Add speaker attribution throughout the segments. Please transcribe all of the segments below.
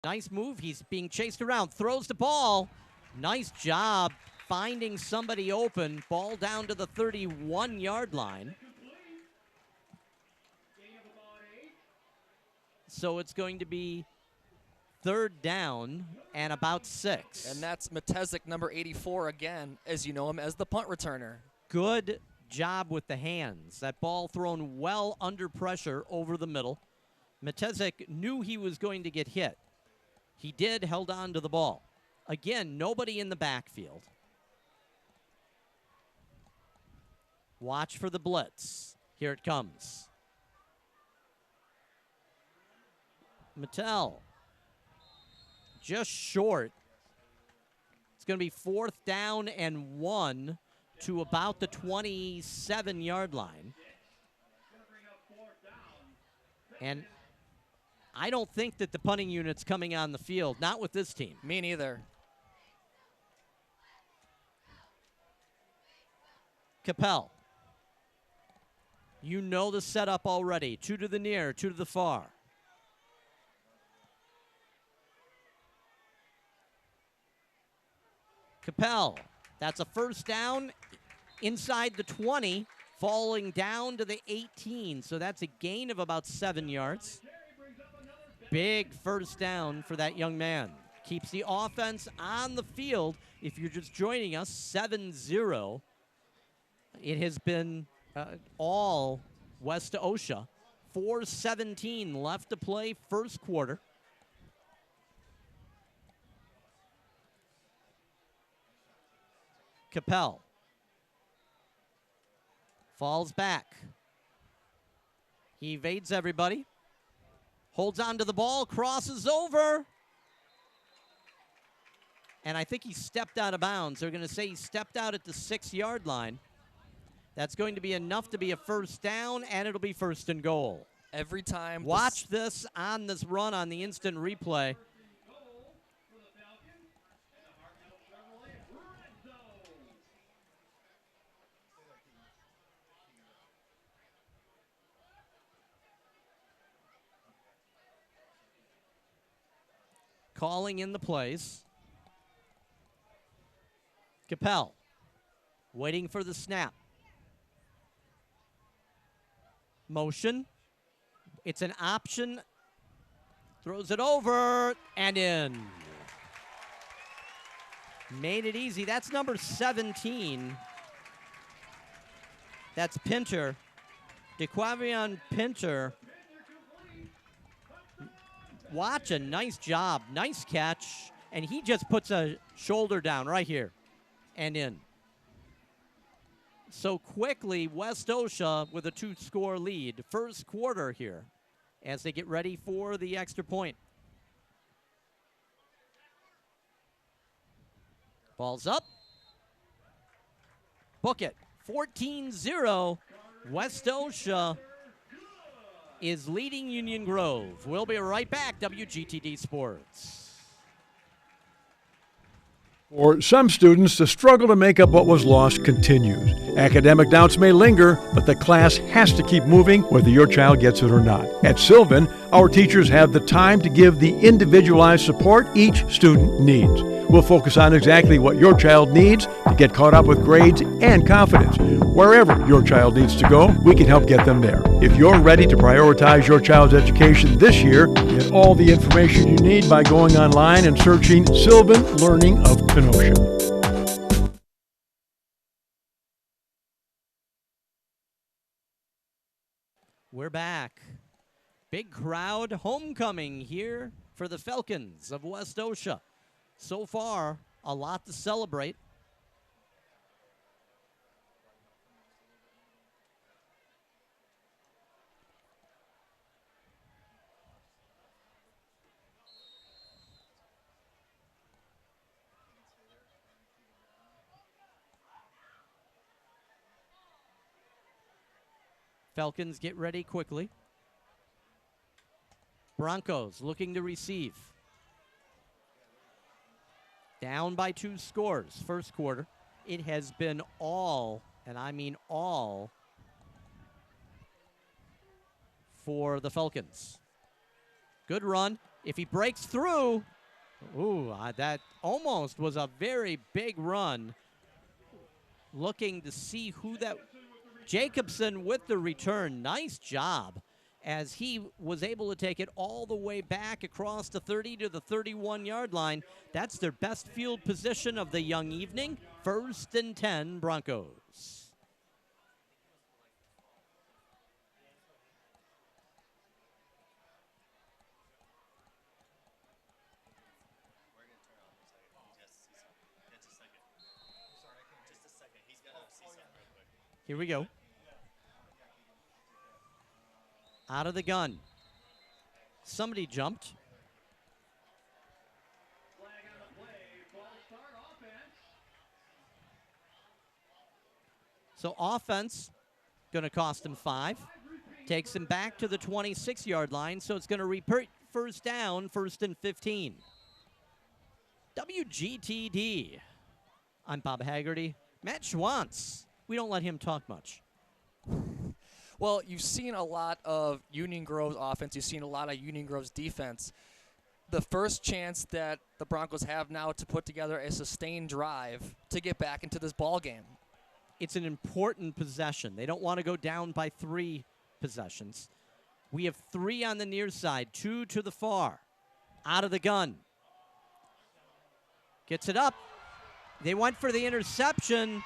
Speaker 1: Nice move. He's being chased around. Throws the ball. Nice job finding somebody open. Ball down to the 31-yard line. So it's going to be 3rd down and about 6.
Speaker 2: And that's Metezek, number 84, again, as you know him as the punt returner.
Speaker 1: Good job with the hands. That ball thrown well under pressure over the middle. Metezek knew he was going to get hit. He did, held on to the ball. Again, nobody in the backfield. Watch for the blitz. Here it comes. Mattel just short. It's going to be 4th down and 1 to about the 27-yard line. And I don't think that the punting unit's coming on the field, not with this team.
Speaker 2: Me neither.
Speaker 1: Capel. You know the setup already. 2 to the near, 2 to the far. Capel. That's a 1st down inside the 20, falling down to the 18. So that's a gain of about 7 yards. Big 1st down for that young man. Keeps the offense on the field. If you're just joining us, 7-0. It has been all Westosha. 4:17 left to play, 1st quarter. Capel falls back. He evades everybody. Holds on to the ball, crosses over. And I think he stepped out of bounds. They're going to say he stepped out at the 6-yard line. That's going to be enough to be a 1st down, and it'll be 1st and goal.
Speaker 2: Every time.
Speaker 1: Watch this on this run on the instant replay. Calling in the plays. Capel waiting for the snap. Motion. It's an option. Throws it over and in. Made it easy. That's number 17. That's Pinter. DeQuavion Pinter. Watch, a nice job. Nice catch. And he just puts a shoulder down right here and in. So quickly, Westosha with a 2-score lead. 1st quarter here as they get ready for the extra point. Ball's up. Book it. 14-0. Westosha is leading Union Grove. We'll be right back. WGTD Sports.
Speaker 3: For some students, the struggle to make up what was lost continues. Academic doubts may linger, but the class has to keep moving whether your child gets it or not. At Sylvan, our teachers have the time to give the individualized support each student needs. We'll focus on exactly what your child needs to get caught up with grades and confidence. Wherever your child needs to go, we can help get them there. If you're ready to prioritize your child's education this year, get all the information you need by going online and searching Sylvan Learning of Kenosha.
Speaker 1: We're back. Big crowd homecoming here for the Falcons of Westosha. So far, a lot to celebrate. Falcons get ready quickly. Broncos looking to receive. Down by 2 scores, 1st quarter. It has been all, and I mean all, for the Falcons. Good run. If he breaks through, that almost was a very big run. Looking to see who that, Jacobson with the return. Nice job as he was able to take it all the way back across the 30 to the 31-yard line. That's their best field position of the young evening. 1st and 10 Broncos. Here we go. Out of the gun. Somebody jumped. So offense going to cost him 5. Takes him back to the 26-yard line, so it's going to repeat first down, 1st and 15. WGTD. I'm Bob Haggerty. Matt Schwantz. We don't let him talk much.
Speaker 2: Well, you've seen a lot of Union Grove's offense. You've seen a lot of Union Grove's defense. The first chance that the Broncos have now to put together a sustained drive to get back into this ball game.
Speaker 1: It's an important possession. They don't want to go down by 3 possessions. We have 3 on the near side, 2 to the far. Out of the gun. Gets it up. They went for the interception,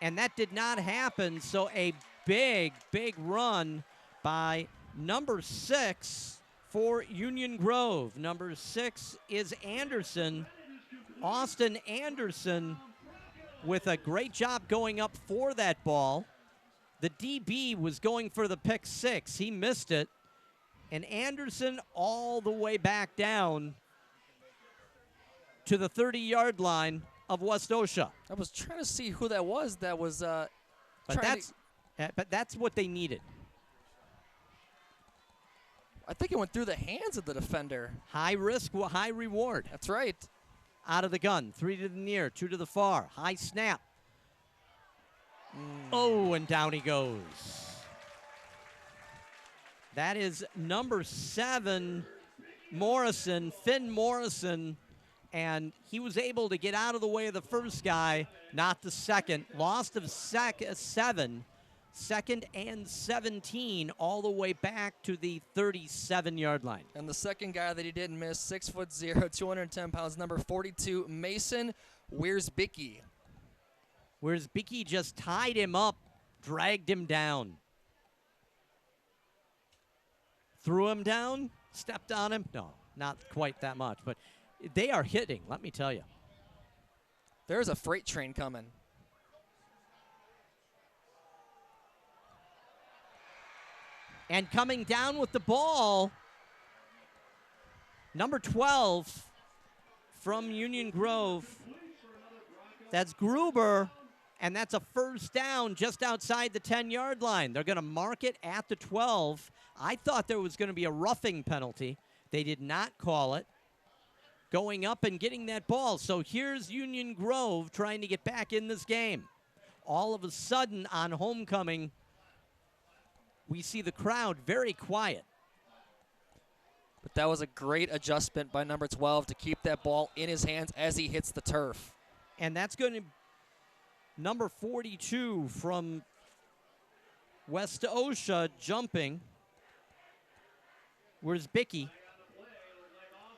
Speaker 1: and that did not happen. So a big, big run by number 6 for Union Grove. Number 6 is Anderson. Austin Anderson with a great job going up for that ball. The DB was going for the pick 6. He missed it. And Anderson all the way back down to the 30-yard line of Westosha.
Speaker 2: I was trying to see who that was. That was
Speaker 1: but that's what they needed.
Speaker 2: I think it went through the hands of the defender.
Speaker 1: High risk, high reward.
Speaker 2: That's right.
Speaker 1: Out of the gun, 3 to the near, 2 to the far. High snap. Oh, and down he goes. That is number 7, Morrison, Finn Morrison, and he was able to get out of the way of the first guy, not the second. Lost of 7, 2nd and 17, all the way back to the 37-yard line.
Speaker 2: And the second guy that he didn't miss, 6'0", 210 pounds, number 42, Mason Wierzbicki.
Speaker 1: Wierzbicki just tied him up, dragged him down. Threw him down, stepped on him. No, not quite that much, but they are hitting, let me tell you.
Speaker 2: There's a freight train coming.
Speaker 1: And coming down with the ball, number 12 from Union Grove. That's Gruber, and that's a first down just outside the 10-yard line. They're going to mark it at the 12. I thought there was going to be a roughing penalty. They did not call it. Going up and getting that ball. So here's Union Grove trying to get back in this game. All of a sudden on homecoming, we see the crowd very quiet.
Speaker 2: But that was a great adjustment by number 12 to keep that ball in his hands as he hits the turf.
Speaker 1: And that's going to number 42 from Westosha jumping. Where's Bicky?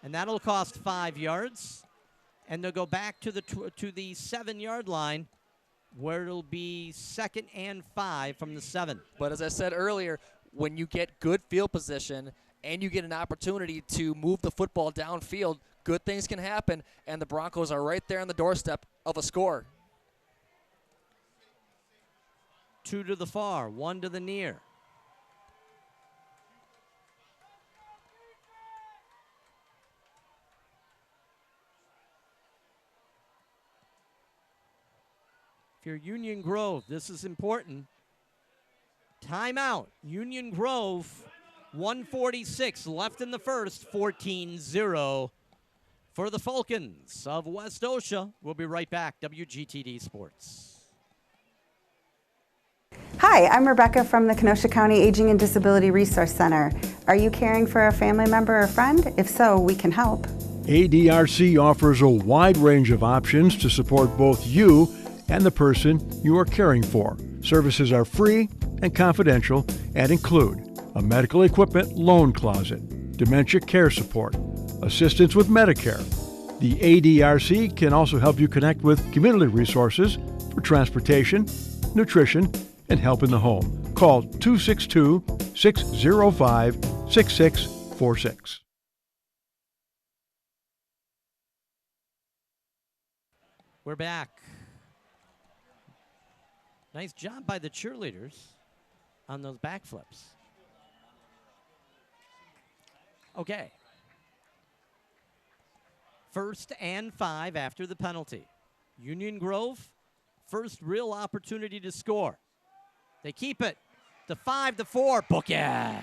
Speaker 1: And that'll cost 5 yards. And they'll go back to the 7-yard line, where it'll be 2nd and 5 from the 7.
Speaker 2: But as I said earlier, when you get good field position and you get an opportunity to move the football downfield, good things can happen, and the Broncos are right there on the doorstep of a score.
Speaker 1: 2 to the far, 1 to the near. If you're Union Grove, this is important. Timeout. Union Grove, 1:46 left in the first, 14-0 for the Falcons of Westosha. We'll be right back. WGTD Sports.
Speaker 4: Hi, I'm Rebecca from the Kenosha County Aging and Disability Resource Center. Are you caring for a family member or friend? If so, we can help.
Speaker 3: ADRC offers a wide range of options to support both you and the person you are caring for. Services are free and confidential and include a medical equipment loan closet, dementia care support, assistance with Medicare. The ADRC can also help you connect with community resources for transportation, nutrition, and help in the home. Call 262-605-6646.
Speaker 1: We're back. Nice job by the cheerleaders on those backflips. Okay. 1st and 5 after the penalty. Union Grove, first real opportunity to score. They keep it. The 5, the 4, book it.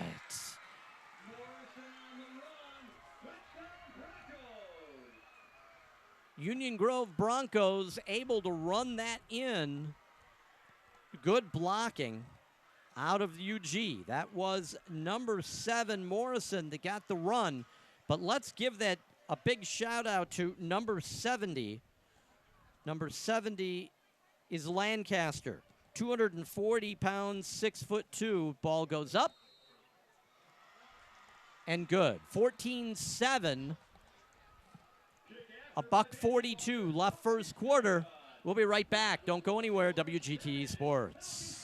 Speaker 1: Union Grove Broncos able to run that in. Good blocking out of UG. That was number 7, Morrison, that got the run. But let's give that a big shout out to number 70. Number 70 is Lancaster. 240 pounds, 6'2". Ball goes up. And good. 14-7. $142 left first quarter. We'll be right back. Don't go anywhere. WGT Sports.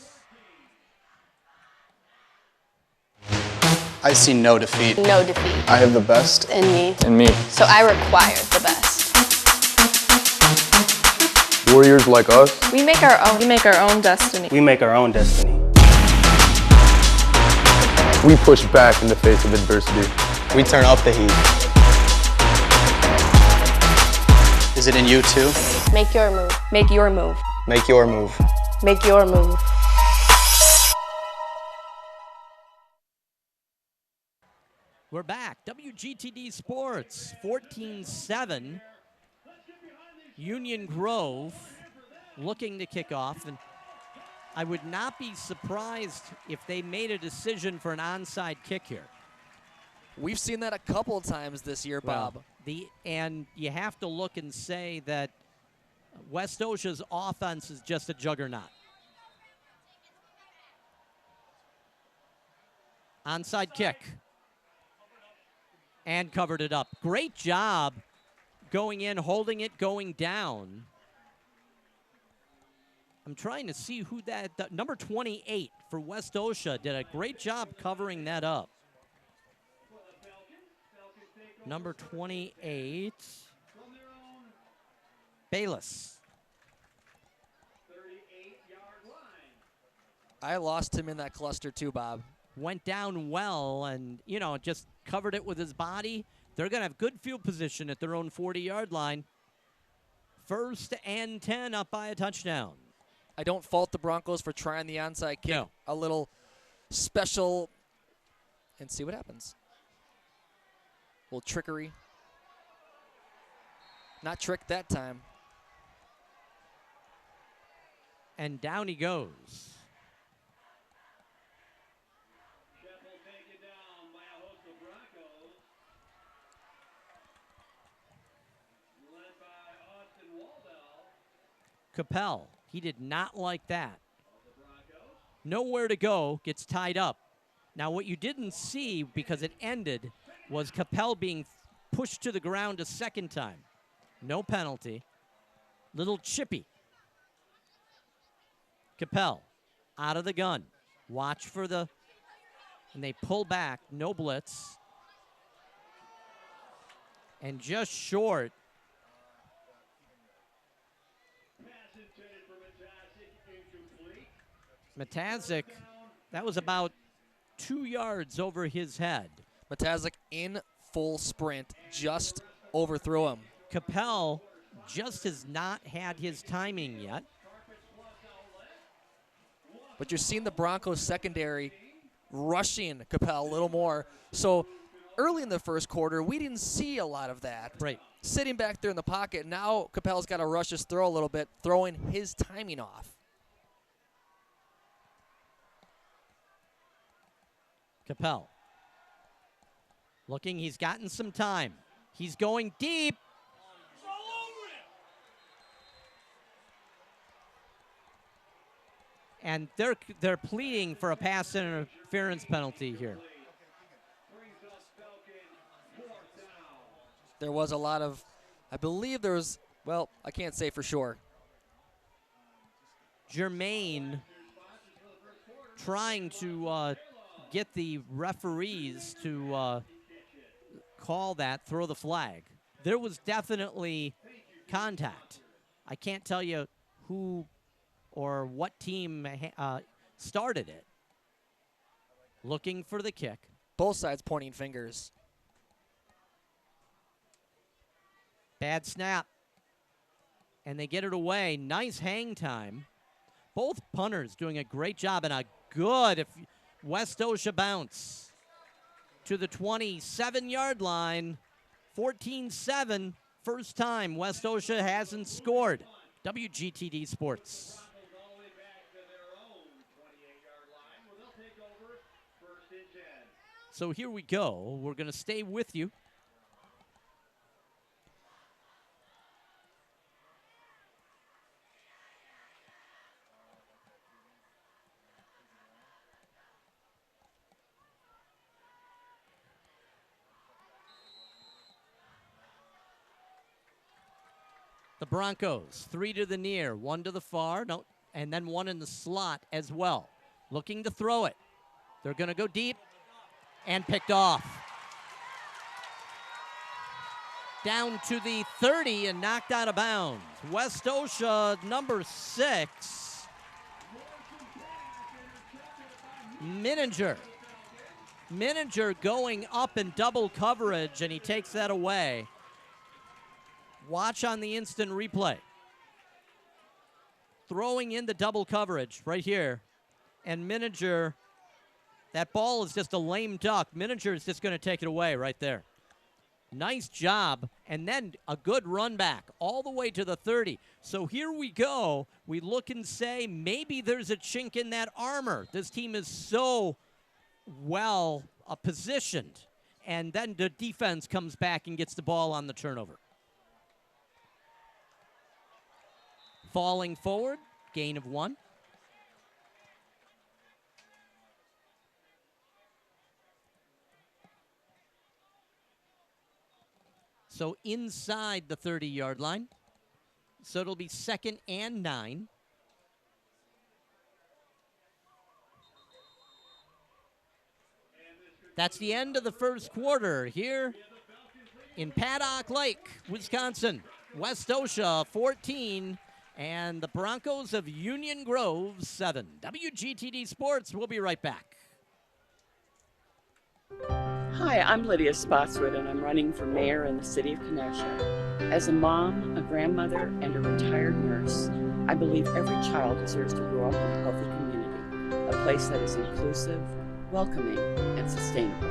Speaker 5: I see no defeat.
Speaker 6: No defeat.
Speaker 5: I have the best
Speaker 6: In me.
Speaker 5: in me.
Speaker 6: So I require the best.
Speaker 5: Warriors like us.
Speaker 6: We make our own. We make our own destiny.
Speaker 7: We make our own destiny.
Speaker 5: We push back in the face of adversity. We turn up the heat. Is it in you too?
Speaker 6: Make your move. Make your move.
Speaker 5: Make your move.
Speaker 6: Make your move.
Speaker 1: We're back. WGTD Sports, 14-7. Union Grove looking to kick off. And I would not be surprised if they made a decision for an onside kick here.
Speaker 2: We've seen that a couple of times this year, Bob.
Speaker 1: Well, and you have to look and say that Westosha's offense is just a juggernaut. Onside kick. And covered it up. Great job going in, holding it, going down. I'm trying to see who that number 28 for Westosha did a great job covering that up. Number 28, Bayless.
Speaker 2: I lost him in that cluster too, Bob.
Speaker 1: Went down well and, just covered it with his body. They're going to have good field position at their own 40-yard line. 1st and 10 up by a touchdown.
Speaker 2: I don't fault the Broncos for trying the onside kick.
Speaker 1: No.
Speaker 2: A little special and see what happens. A little trickery. Not tricked that time.
Speaker 1: And down he goes. Capel, he did not like that. Nowhere to go, gets tied up. Now what you didn't see, because it ended, was Capel being pushed to the ground a second time. No penalty. Little chippy. Capel, out of the gun. Watch for and they pull back, no blitz. And just short. Matazik, that was about 2 yards over his head.
Speaker 2: Matazik in full sprint, just overthrew him.
Speaker 1: Capel just has not had his timing yet.
Speaker 2: But you're seeing the Broncos secondary rushing Capel a little more. So early in the first quarter, we didn't see a lot of that.
Speaker 1: Right.
Speaker 2: Sitting back there in the pocket, now Capel's got to rush his throw a little bit, throwing his timing off.
Speaker 1: Capel. Looking, he's gotten some time. He's going deep. And they're pleading for a pass interference penalty here.
Speaker 2: There was a lot of, I believe there was, well, I can't say for sure.
Speaker 1: Jermaine trying to get the referees to call that, throw the flag. There was definitely contact. I can't tell you who or what team started it. Looking for the kick.
Speaker 2: Both sides pointing fingers.
Speaker 1: Bad snap. And they get it away. Nice hang time. Both punters doing a great job, and a good Westosha bounce to the 27-yard line. 14-7. First time Westosha hasn't scored. WGTD Sports. So here we go. We're going to stay with you. The Broncos, 3 to the near, 1 to the far, no, and then 1 in the slot as well. Looking to throw it. They're going to go deep and picked off. Down to the 30 and knocked out of bounds. Westosha, number 6. Mininger. Mininger going up in double coverage, and he takes that away. Watch on the instant replay. Throwing in the double coverage right here. And Mininger, that ball is just a lame duck. Mininger is just going to take it away right there. Nice job. And then a good run back all the way to the 30. So here we go. We look and say maybe there's a chink in that armor. This team is so well positioned. And then the defense comes back and gets the ball on the turnover. Falling forward, gain of 1. So inside the 30-yard line. So it'll be 2nd and 9. That's the end of the first quarter here in Paddock Lake, Wisconsin. Westosha 14. And the Broncos of Union Grove, 7. WGTD Sports, we'll be right back.
Speaker 7: Hi, I'm Lydia Spotswood, and I'm running for mayor in the city of Kenosha. As a mom, a grandmother, and a retired nurse, I believe every child deserves to grow up in a healthy community, a place that is inclusive, welcoming, and sustainable.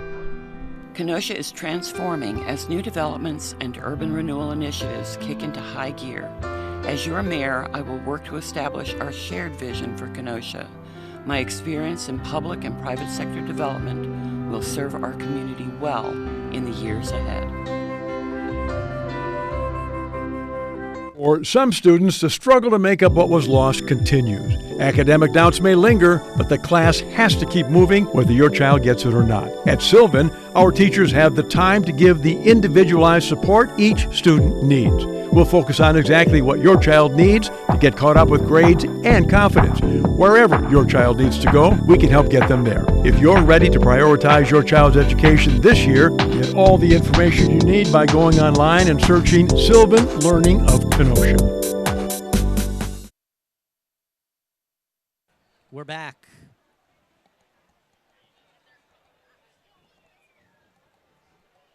Speaker 7: Kenosha is transforming as new developments and urban renewal initiatives kick into high gear. As your mayor, I will work to establish our shared vision for Kenosha. My experience in public and private sector development will serve our community well in the years ahead.
Speaker 3: For some students, the struggle to make up what was lost continues. Academic doubts may linger, but the class has to keep moving whether your child gets it or not. At Sylvan, our teachers have the time to give the individualized support each student needs. We'll focus on exactly what your child needs to get caught up with grades and confidence. Wherever your child needs to go, we can help get them there. If you're ready to prioritize your child's education this year, get all the information you need by going online and searching Sylvan Learning of Kenosha.
Speaker 1: We're back.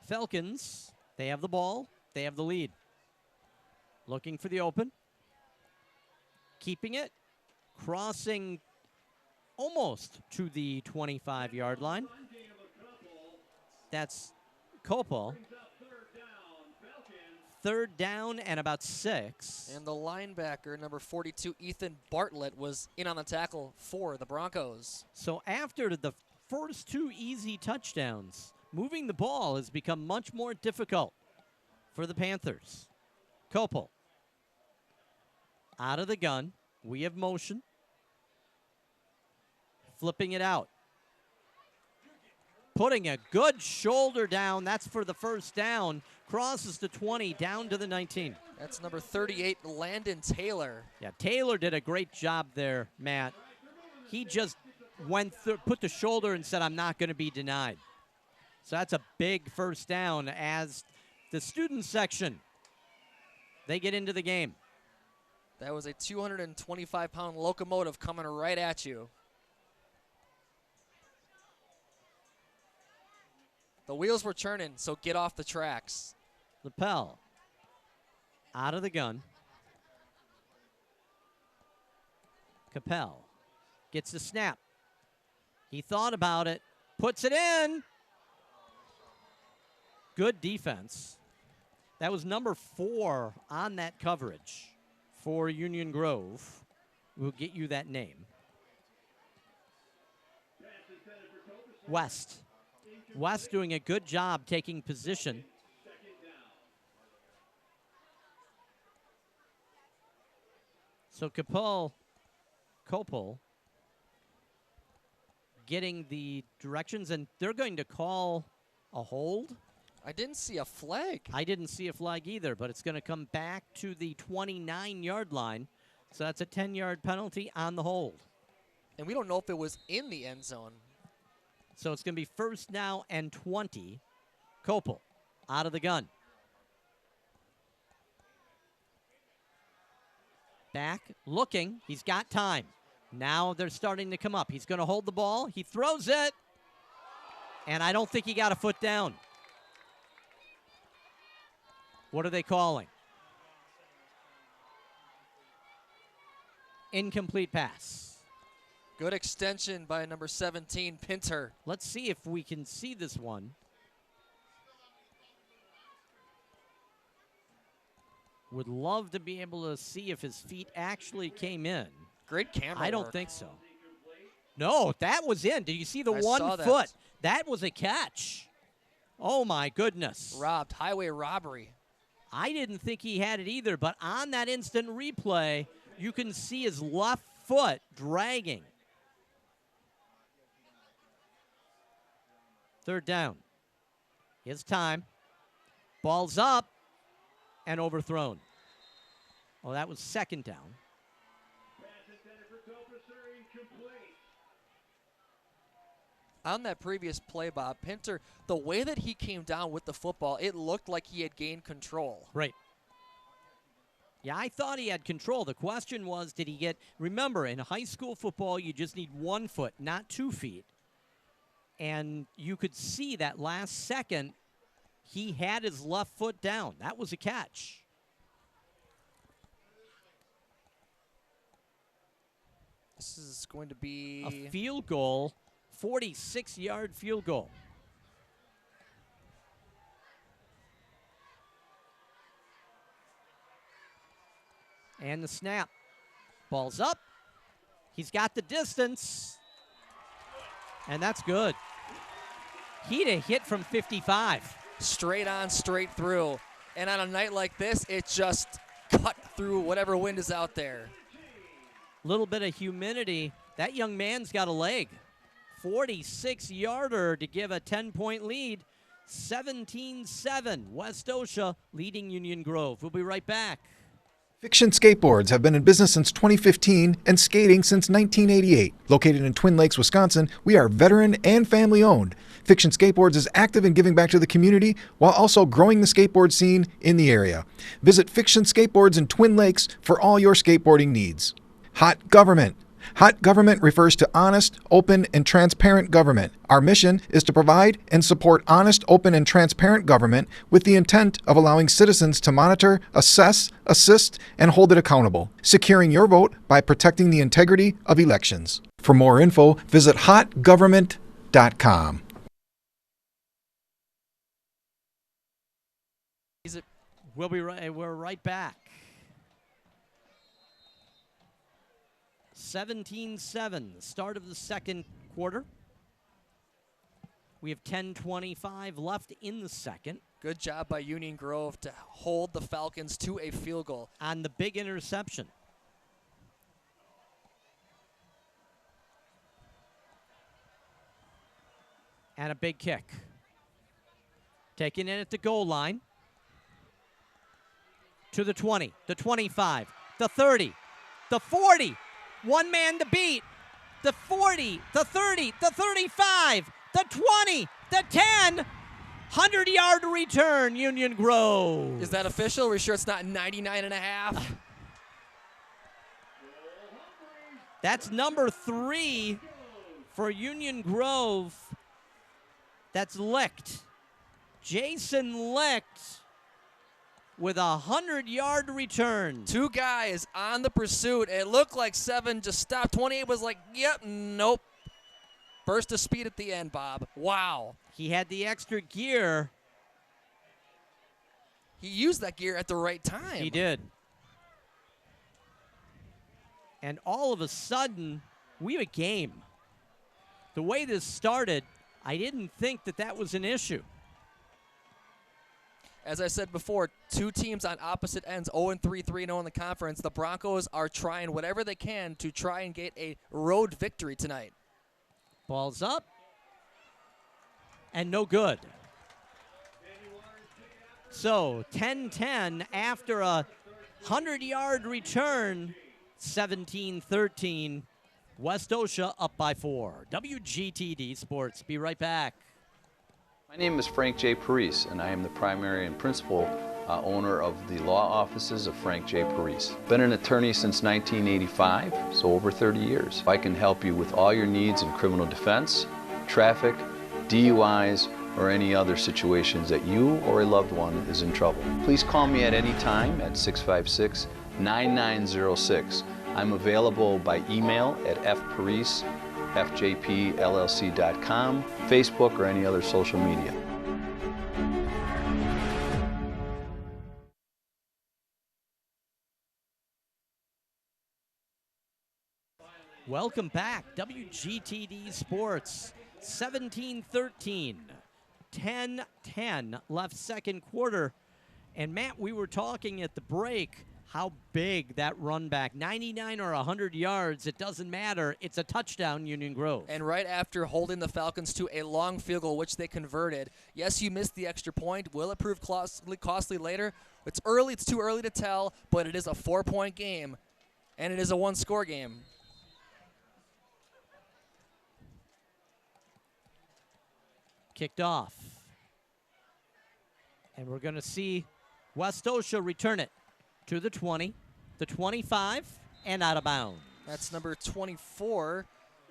Speaker 1: Falcons, they have the ball. They have the lead. Looking for the open. Keeping it. Crossing almost to the 25-yard line. That's Copel. 3rd down and about 6.
Speaker 2: And the linebacker, number 42, Ethan Bartlett, was in on the tackle for the Broncos.
Speaker 1: So after the first 2 easy touchdowns. Moving the ball has become much more difficult for the Panthers. Kopel out of the gun. We have motion. Flipping it out. Putting a good shoulder down. That's for the first down. Crosses the 20 down to the 19.
Speaker 2: That's number 38, Landon Taylor.
Speaker 1: Yeah, Taylor did a great job there, Matt. He just went through, put the shoulder and said, I'm not going to be denied. So that's a big first down as the student section, they get into the game.
Speaker 2: That was a 225-pound locomotive coming right at you. The wheels were turning, so get off the tracks.
Speaker 1: Lapel out of the gun. Capel gets the snap. He thought about it, puts it in. Good defense. That was number 4 on that coverage for Union Grove. We'll get you that name. West doing a good job taking position. So Kopel getting the directions, and they're going to call a hold.
Speaker 2: I didn't see a flag.
Speaker 1: I didn't see a flag either, but it's going to come back to the 29-yard line. So that's a 10-yard penalty on the hold.
Speaker 2: And we don't know if it was in the end zone.
Speaker 1: So it's going to be first now and 20. Kopel out of the gun. Back, looking. He's got time. Now they're starting to come up. He's going to hold the ball. He throws it. And I don't think he got a foot down. What are they calling? Incomplete pass.
Speaker 2: Good extension by number 17, Pinter.
Speaker 1: Let's see if we can see this one. Would love to be able to see if his feet actually came in.
Speaker 2: Great camera
Speaker 1: I don't
Speaker 2: work.
Speaker 1: think so. No, that was in. Did you see the
Speaker 2: I
Speaker 1: one
Speaker 2: saw that.
Speaker 1: foot? That was a catch. Oh, my goodness.
Speaker 2: Robbed. Highway robbery.
Speaker 1: I didn't think he had it either, but on that instant replay, you can see his left foot dragging. Third down. His time. Ball's up and overthrown. Oh, that was second down.
Speaker 2: On that previous play, Bob, Pinter, the way that he came down with the football, it looked like he had gained control.
Speaker 1: Right. Yeah, I thought he had control. The question was, did he get... Remember, in high school football, you just need 1 foot, not 2 feet. And you could see that last second, he had his left foot down. That was a catch.
Speaker 2: This is going to be...
Speaker 1: A field goal, 46-yard field goal. And the snap. Ball's up. He's got the distance. And that's good. He'd have hit from 55.
Speaker 2: Straight on, straight through. And on a night like this, it just cut through whatever wind is out there.
Speaker 1: Little bit of humidity. That young man's got a leg. 46-yarder to give a 10-point lead. 17-7. Westosha leading Union Grove. We'll be right back.
Speaker 8: Fiction Skateboards have been in business since 2015 and skating since 1988. Located in Twin Lakes, Wisconsin, we are veteran and family owned. Fiction Skateboards is active in giving back to the community while also growing the skateboard scene in the area. Visit Fiction Skateboards in Twin Lakes for all your skateboarding needs. Hot Government. Hot government refers to honest, open, and transparent government. Our mission is to provide and support honest, open, and transparent government with the intent of allowing citizens to monitor, assess, assist, and hold it accountable, securing your vote by protecting the integrity of elections. For more info, visit hotgovernment.com.
Speaker 1: We're right back. 17-7, start of the second quarter. We have 10:25 left in the second.
Speaker 2: Good job by Union Grove to hold the Falcons to a field goal.
Speaker 1: On the big interception. And a big kick. Taking it at the goal line. To the 20, the 25, the 30, the 40. One man to beat. The 40, the 30, the 35, the 20, the 10. 100-yard return, Union Grove.
Speaker 2: Is that official? Are we sure it's not 99 and a half?
Speaker 1: That's number 3 for Union Grove. That's Licht. Jason Licht with a 100-yard return.
Speaker 2: 2 guys on the pursuit. It looked like 7 just stopped. 28 was like, yep, nope. Burst of speed at the end, Bob. Wow.
Speaker 1: He had the extra gear.
Speaker 2: He used that gear at the right time.
Speaker 1: He did. And all of a sudden, we have a game. The way this started, I didn't think that that was an issue.
Speaker 2: As I said before, 2 teams on opposite ends, 0-3, 3-0 in the conference. The Broncos are trying whatever they can to try and get a road victory tonight.
Speaker 1: Ball's up. And no good. So 10-10 after a 100-yard return, 17-13. Westosha up by 4. WGTD Sports. Be right back.
Speaker 9: My name is Frank J. Parise, and I am the primary and principal owner of the law offices of Frank J. Parise. Been an attorney since 1985, so over 30 years. I can help you with all your needs in criminal defense, traffic, DUIs, or any other situations that you or a loved one is in trouble. Please call me at any time at 656-9906. I'm available by email at fparise@fjpllc.com, Facebook, or any other social media.
Speaker 1: Welcome back. WGTD Sports. 17-13. 10-10 left second quarter. And Matt, we were talking at the break how big that run back, 99 or 100 yards, it doesn't matter. It's a touchdown, Union Grove.
Speaker 2: And right after holding the Falcons to a long field goal, which they converted, yes, you missed the extra point. Will it prove costly later? It's early. It's too early to tell, but it is a 4-point game, and it is a 1-score game.
Speaker 1: Kicked off. And we're going to see Westosha return it to the 20, the 25, and out of bounds.
Speaker 2: That's number 24,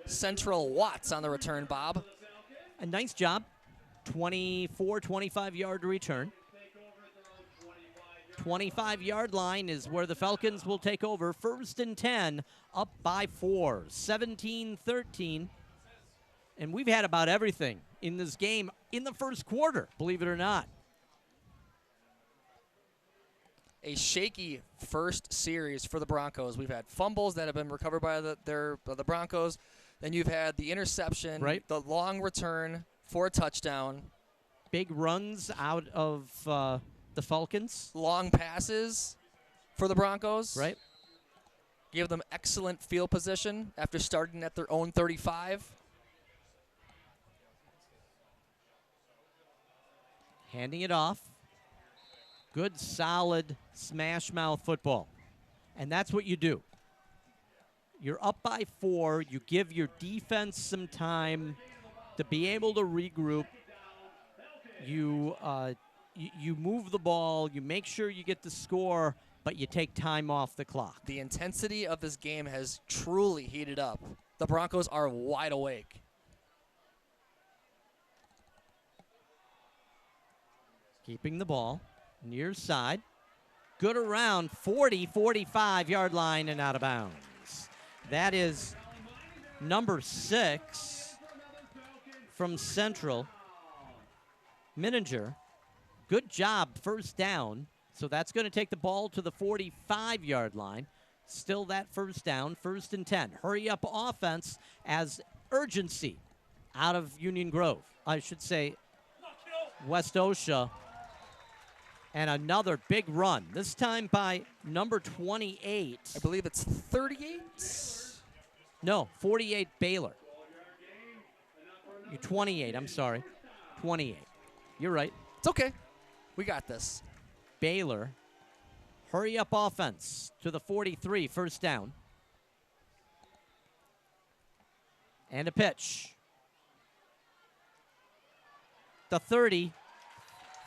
Speaker 2: Central Watts on the return, Bob.
Speaker 1: A nice job. 24, 25-yard return. 25-yard line is where the Falcons will take over. 1st and 10, up by 4, 17-13. And we've had about everything in this game in the first quarter, believe it or not.
Speaker 2: A shaky first series for the Broncos. We've had fumbles that have been recovered by the Broncos. Then you've had the interception,
Speaker 1: right,
Speaker 2: the long return for a touchdown.
Speaker 1: Big runs out of the Falcons.
Speaker 2: Long passes for the Broncos.
Speaker 1: Right.
Speaker 2: Give them excellent field position after starting at their own 35.
Speaker 1: Handing it off. Good, solid, smash-mouth football. And that's what you do. You're up by 4. You give your defense some time to be able to regroup. You move the ball. You make sure you get the score, but you take time off the clock.
Speaker 2: The intensity of this game has truly heated up. The Broncos are wide awake.
Speaker 1: Keeping the ball near side. Good around 40, 45-yard line and out of bounds. That is number 6 from Central. Mininger. Good job, first down. So that's going to take the ball to the 45-yard line. Still that first down, 1st and 10. Hurry up offense as urgency out of Union Grove. I should say, Westosha. And another big run, this time by number 28.
Speaker 2: I believe it's 38.
Speaker 1: No, 48 Baylor. You're 28, I'm sorry. 28. You're right.
Speaker 2: It's okay. We got this.
Speaker 1: Baylor, hurry up offense to the 43, first down. And a pitch. The 30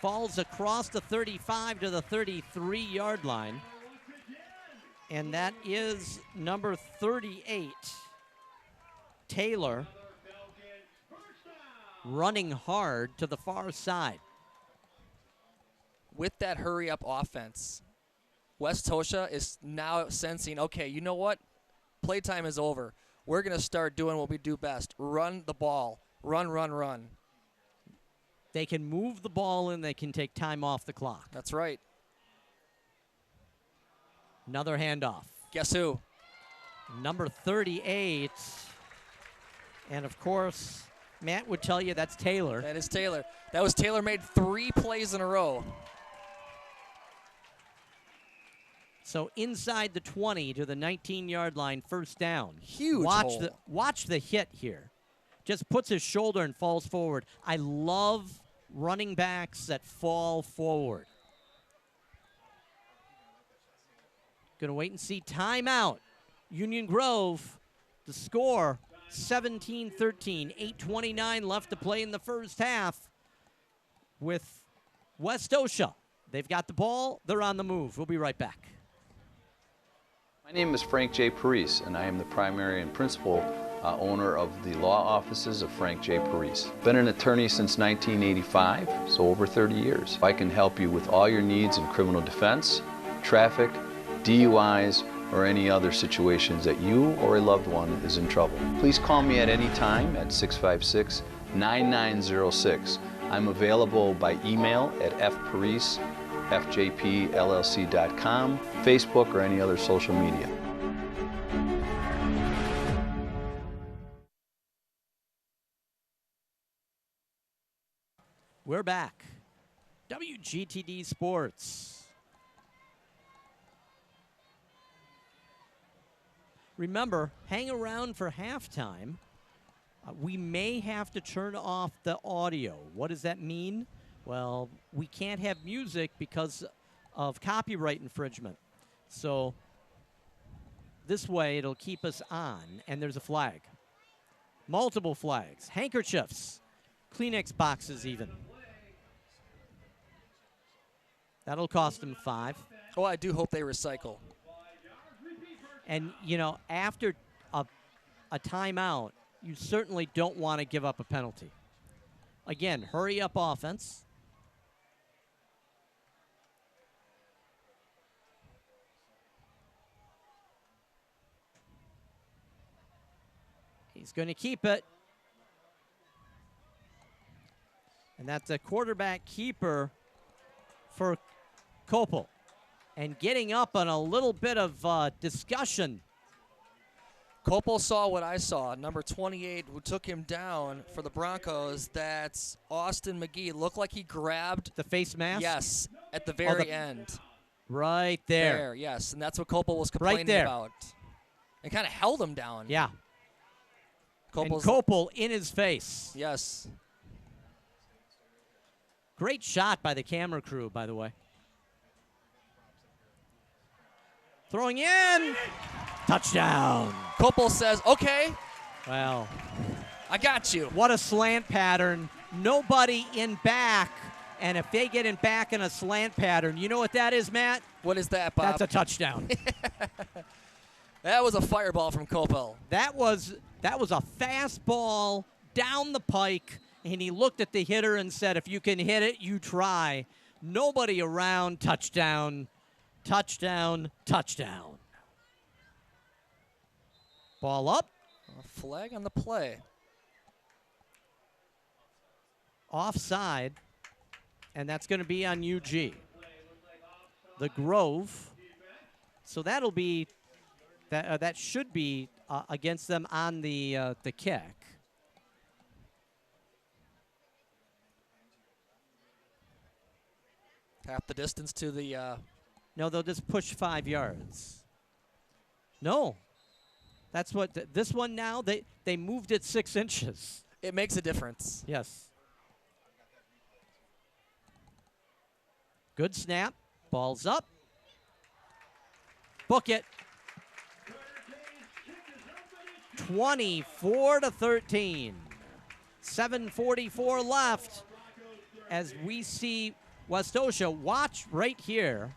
Speaker 1: falls across the 35 to the 33-yard line. And that is number 38, Taylor, running hard to the far side.
Speaker 2: With that hurry-up offense, Westosha is now sensing, okay, you know what? Playtime is over. We're going to start doing what we do best. Run the ball. Run, run, run.
Speaker 1: They can move the ball and they can take time off the clock.
Speaker 2: That's right.
Speaker 1: Another handoff.
Speaker 2: Guess who?
Speaker 1: Number 38. And, of course, Matt would tell you that's Taylor.
Speaker 2: That is Taylor. That was Taylor made 3 plays in a row.
Speaker 1: So inside the 20 to the 19-yard line, first down.
Speaker 2: Huge
Speaker 1: Watch the hit here. Just puts his shoulder and falls forward. I love running backs that fall forward. Gonna wait and see. Timeout. Union Grove, the score, 17-13. 8:29 left to play in the first half with Westosha. They've got the ball. They're on the move. We'll be right back.
Speaker 9: My name is Frank J. Parise, and I am the primary and principal owner of the law offices of Frank J. Parise. Been an attorney since 1985, so over 30 years. I can help you with all your needs in criminal defense, traffic, DUIs, or any other situations that you or a loved one is in trouble. Please call me at any time at 656-9906. I'm available by email at fparise@fjpllc.com, Facebook, or any other social media.
Speaker 1: We're back. WGTD Sports. Remember, hang around for halftime. We may have to turn off the audio. What does that mean? Well, we can't have music because of copyright infringement. So this way it'll keep us on, and there's a flag. Multiple flags, handkerchiefs, Kleenex boxes even. That'll cost them $5.
Speaker 2: Oh, I do hope they recycle.
Speaker 1: And, you know, after a timeout, you certainly don't want to give up a penalty. Again, hurry up offense. He's going to keep it. And that's a quarterback keeper for Kopel. And getting up on a little bit of discussion.
Speaker 2: Kopel saw what I saw. Number 28, who took him down for the Broncos, that's Austin McGee. Looked like he grabbed
Speaker 1: the face mask?
Speaker 2: Yes, at the very end.
Speaker 1: Right there.
Speaker 2: Yes, and that's what Kopel was complaining about. And kind of held him down.
Speaker 1: Yeah. And Kopel in his face.
Speaker 2: Yes.
Speaker 1: Great shot by the camera crew, by the way. Throwing in. Touchdown.
Speaker 2: Kopel says, okay.
Speaker 1: Well,
Speaker 2: I got you.
Speaker 1: What a slant pattern. Nobody in back. And if they get in back in a slant pattern, you know what that is, Matt?
Speaker 2: What is that, Bob?
Speaker 1: That's a touchdown.
Speaker 2: That was a fireball from Kopel.
Speaker 1: That was a fastball down the pike, and he looked at the hitter and said, if you can hit it, you try. Nobody around. Touchdown. Touchdown, touchdown. Ball up.
Speaker 2: A flag on the play.
Speaker 1: Offside, and that's going to be on UG. The Grove. So that'll be, that should be against them on the kick.
Speaker 2: Half the distance to the.
Speaker 1: No, they'll just push 5 yards. No. That's what this one now, they moved it 6 inches.
Speaker 2: It makes a difference.
Speaker 1: Yes. Good snap. Ball's up. Book it. 24-13. 7:44 left as we see Westosha. Watch right here.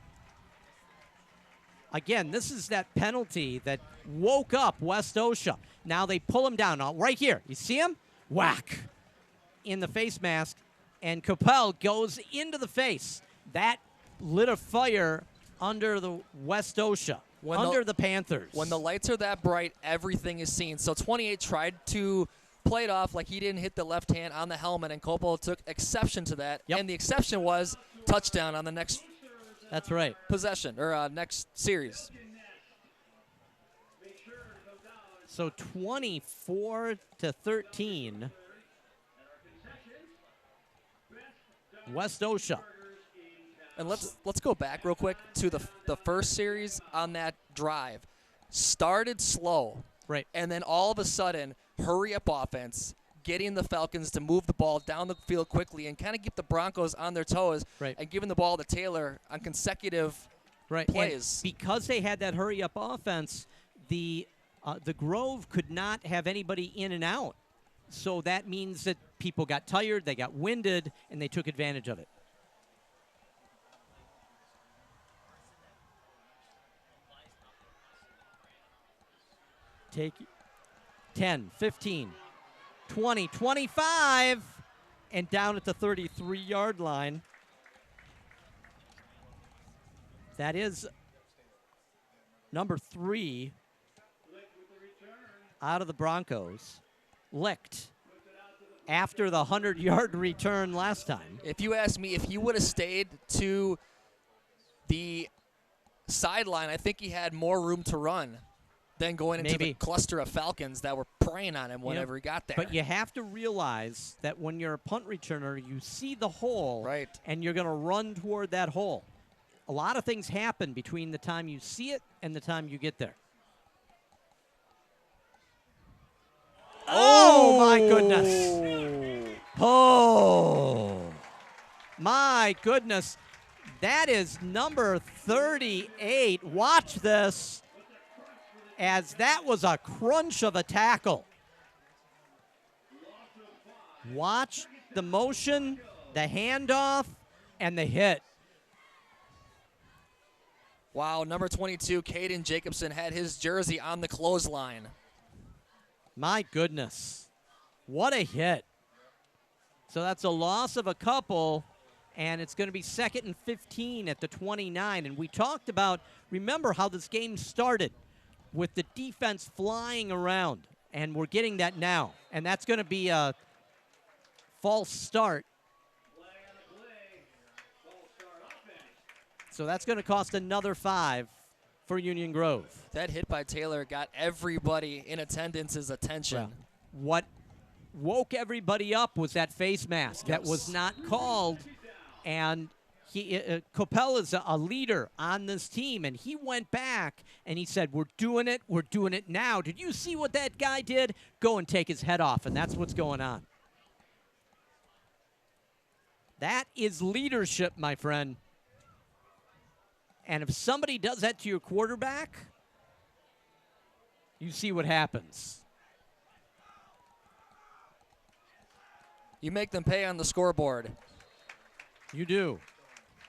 Speaker 1: Again, this is that penalty that woke up Westosha. Now they pull him down. Now, right here. You see him? Whack in the face mask. And Capel goes into the face. That lit a fire under the Westosha, under the Panthers.
Speaker 2: When the lights are that bright, everything is seen. So 28 tried to play it off like he didn't hit the left hand on the helmet, and Coppola took exception to that.
Speaker 1: Yep.
Speaker 2: And the exception was touchdown on the next
Speaker 1: That's right.
Speaker 2: possession, or next series.
Speaker 1: So 24-13. Westosha.
Speaker 2: And let's go back real quick to the first series on that drive. Started slow.
Speaker 1: Right.
Speaker 2: And then all of a sudden, hurry-up offense, getting the Falcons to move the ball down the field quickly and kind of keep the Broncos on their toes,
Speaker 1: right,
Speaker 2: and giving the ball to Taylor on consecutive plays.
Speaker 1: And because they had that hurry-up offense, the Grove could not have anybody in and out. So that means that people got tired, they got winded, and they took advantage of it. Take 10, 15, 20, 25, and down at the 33-yard line. That is number 3 out of the Broncos, licked after the 100-yard return last time.
Speaker 2: If you ask me, if he would have stayed to the sideline, I think he had more room to run than going into the cluster of Falcons that were preying on him whenever he got there.
Speaker 1: But you have to realize that when you're a punt returner, you see the hole,
Speaker 2: right,
Speaker 1: and you're going to run toward that hole. A lot of things happen between the time you see it and the time you get there. Oh, my goodness. Oh, my goodness. That is number 38. Watch this, as that was a crunch of a tackle. Watch the motion, the handoff, and the hit.
Speaker 2: Wow, number 22, Caden Jacobson, had his jersey on the clothesline.
Speaker 1: My goodness. What a hit. So that's a loss of a couple, and it's going to be 2nd and 15 at the 29. And we talked about, remember how this game started with the defense flying around, and we're getting that now. And that's going to be a false start. So that's going to cost another 5 for Union Grove.
Speaker 2: That hit by Taylor got everybody in attendance's attention.
Speaker 1: Well, what woke everybody up was that face mask that was not called, and Coppell is a leader on this team, and he went back and he said, we're doing it now. Did you see what that guy did? Go and take his head off, and that's what's going on. That is leadership, my friend. And if somebody does that to your quarterback, you see what happens.
Speaker 2: You make them pay on the scoreboard.
Speaker 1: You do.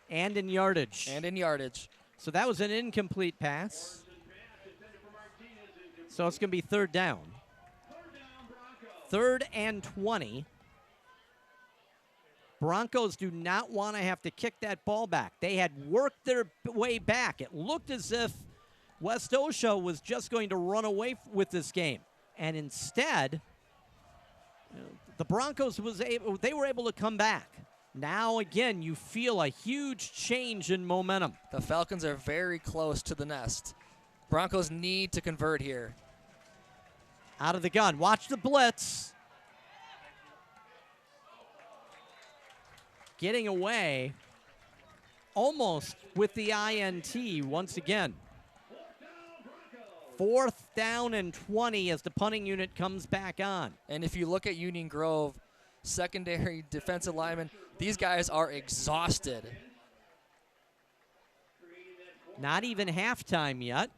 Speaker 1: And in yardage.
Speaker 2: And in yardage.
Speaker 1: So that was an incomplete pass. So it's going to be 3rd down. 3rd and 20. Broncos do not want to have to kick that ball back. They had worked their way back. It looked as if Westosha was just going to run away with this game. And instead, the Broncos they were able to come back. Now, again, you feel a huge change in momentum.
Speaker 2: The Falcons are very close to the nest. Broncos need to convert here.
Speaker 1: Out of the gun. Watch the blitz. Getting away. almost with the INT once again. 4th down and 20 as the punting unit comes back on.
Speaker 2: And if you look at Union Grove, secondary defensive linemen, these guys are exhausted.
Speaker 1: Not even halftime yet.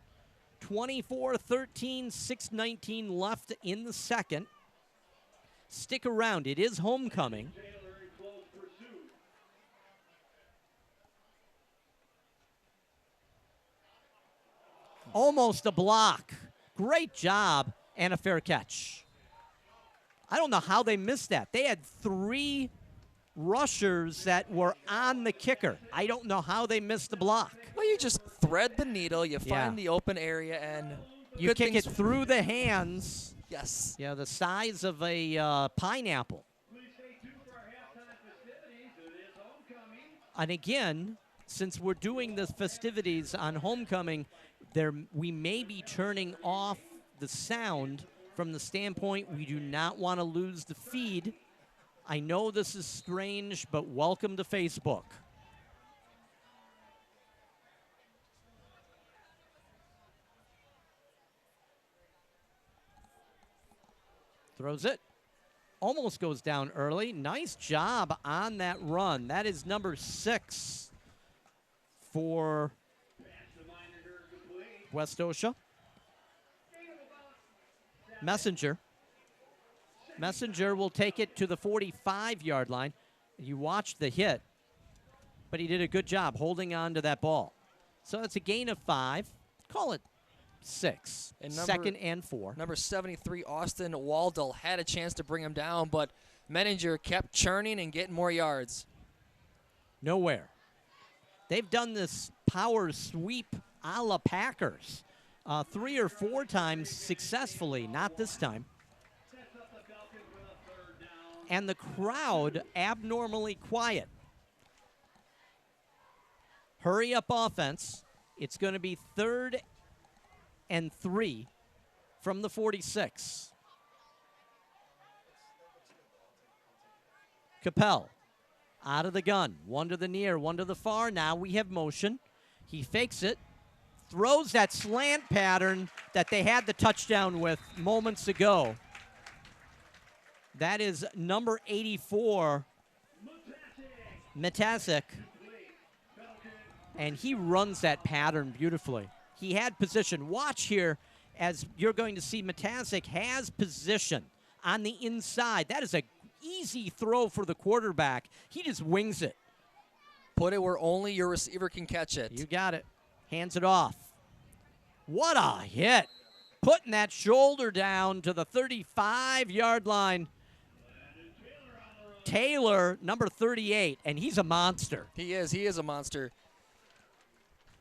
Speaker 1: 24-13, 6:19 left in the second. Stick around. It is homecoming. Almost a block. Great job and a fair catch. I don't know how they missed that. They had 3 rushers that were on the kicker. I don't know how they missed the block.
Speaker 2: Well, you just thread the needle, you find the open area, and
Speaker 1: you kick it through the hands.
Speaker 2: Yes.
Speaker 1: Yeah, the size of a pineapple. And again, since we're doing the festivities on homecoming, we may be turning off the sound from the standpoint we do not want to lose the feed. I know this is strange, but welcome to Facebook. Throws it. Almost goes down early. Nice job on that run. That is number 6 for Westosha. Messenger will take it to the 45-yard line. You watched the hit, but he did a good job holding on to that ball. So it's a gain of 5. Call it 6. And second and 4.
Speaker 2: Number 73, Austin Waldell, had a chance to bring him down, but Menninger kept churning and getting more yards.
Speaker 1: Nowhere. They've done this power sweep a la Packers 3 or 4 times successfully, not this time. And the crowd abnormally quiet. Hurry up offense. It's going to be 3rd and 3 from the 46. Capel out of the gun. 1 to the near, 1 to the far. Now we have motion. He fakes it. Throws that slant pattern that they had the touchdown with moments ago. That is number 84, Matasic. And he runs that pattern beautifully. He had position. Watch here as you're going to see Matasic has position on the inside. That is an easy throw for the quarterback. He just wings it.
Speaker 2: Put it where only your receiver can catch it.
Speaker 1: You got it. Hands it off. What a hit. Putting that shoulder down to the 35-yard line. Taylor, number 38, and he's a monster.
Speaker 2: He is a monster.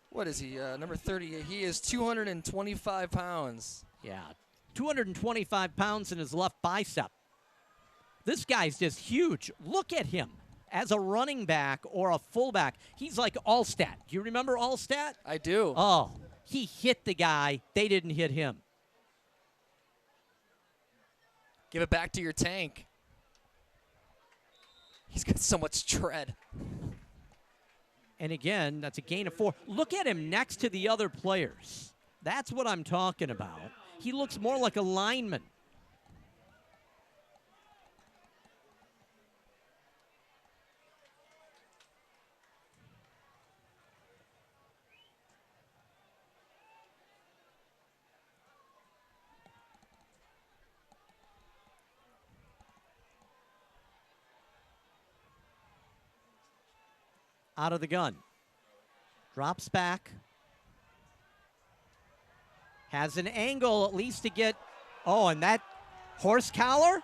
Speaker 2: What is he, number 38? He is 225 pounds.
Speaker 1: Yeah, 225 pounds in his left bicep. This guy's just huge. Look at him as a running back or a fullback. He's like Allstat. Do you remember Allstat?
Speaker 2: I do.
Speaker 1: Oh, he hit the guy. They didn't hit him.
Speaker 2: Give it back to your tank. He's got so much tread.
Speaker 1: And again, that's a gain of 4. Look at him next to the other players. That's what I'm talking about. He looks more like a lineman. Out of the gun. Drops back. Has an angle at least to get. Oh, and that horse collar?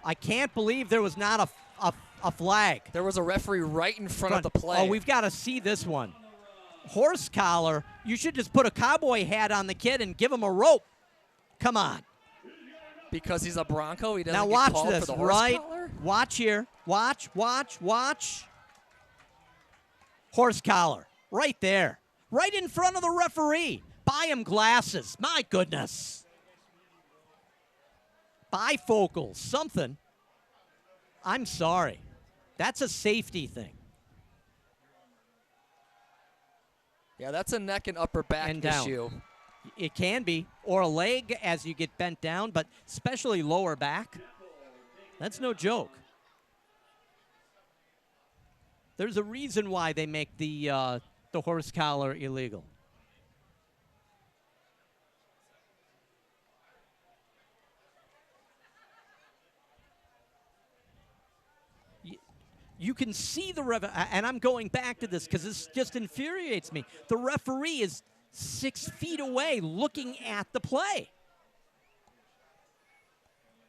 Speaker 1: I can't believe there was not a flag.
Speaker 2: There was a referee right in front of the play.
Speaker 1: Oh, we've got to see this one. Horse collar. You should just put a cowboy hat on the kid and give him a rope. Come on.
Speaker 2: Because he's a Bronco, he doesn't
Speaker 1: now
Speaker 2: get
Speaker 1: watch
Speaker 2: called
Speaker 1: this,
Speaker 2: for the horse
Speaker 1: right?
Speaker 2: collar?
Speaker 1: Watch here. Watch. Horse collar. Right there. Right in front of the referee. Buy him glasses. My goodness. Bifocals. Something. I'm sorry. That's a safety thing.
Speaker 2: Yeah, that's a neck and upper back
Speaker 1: and down.
Speaker 2: issue.
Speaker 1: It can be, or a leg as you get bent down, but especially lower back. That's no joke. There's a reason why they make the horse collar illegal. You can see the and I'm going back to this because this just infuriates me. The referee is 6 feet away looking at the play.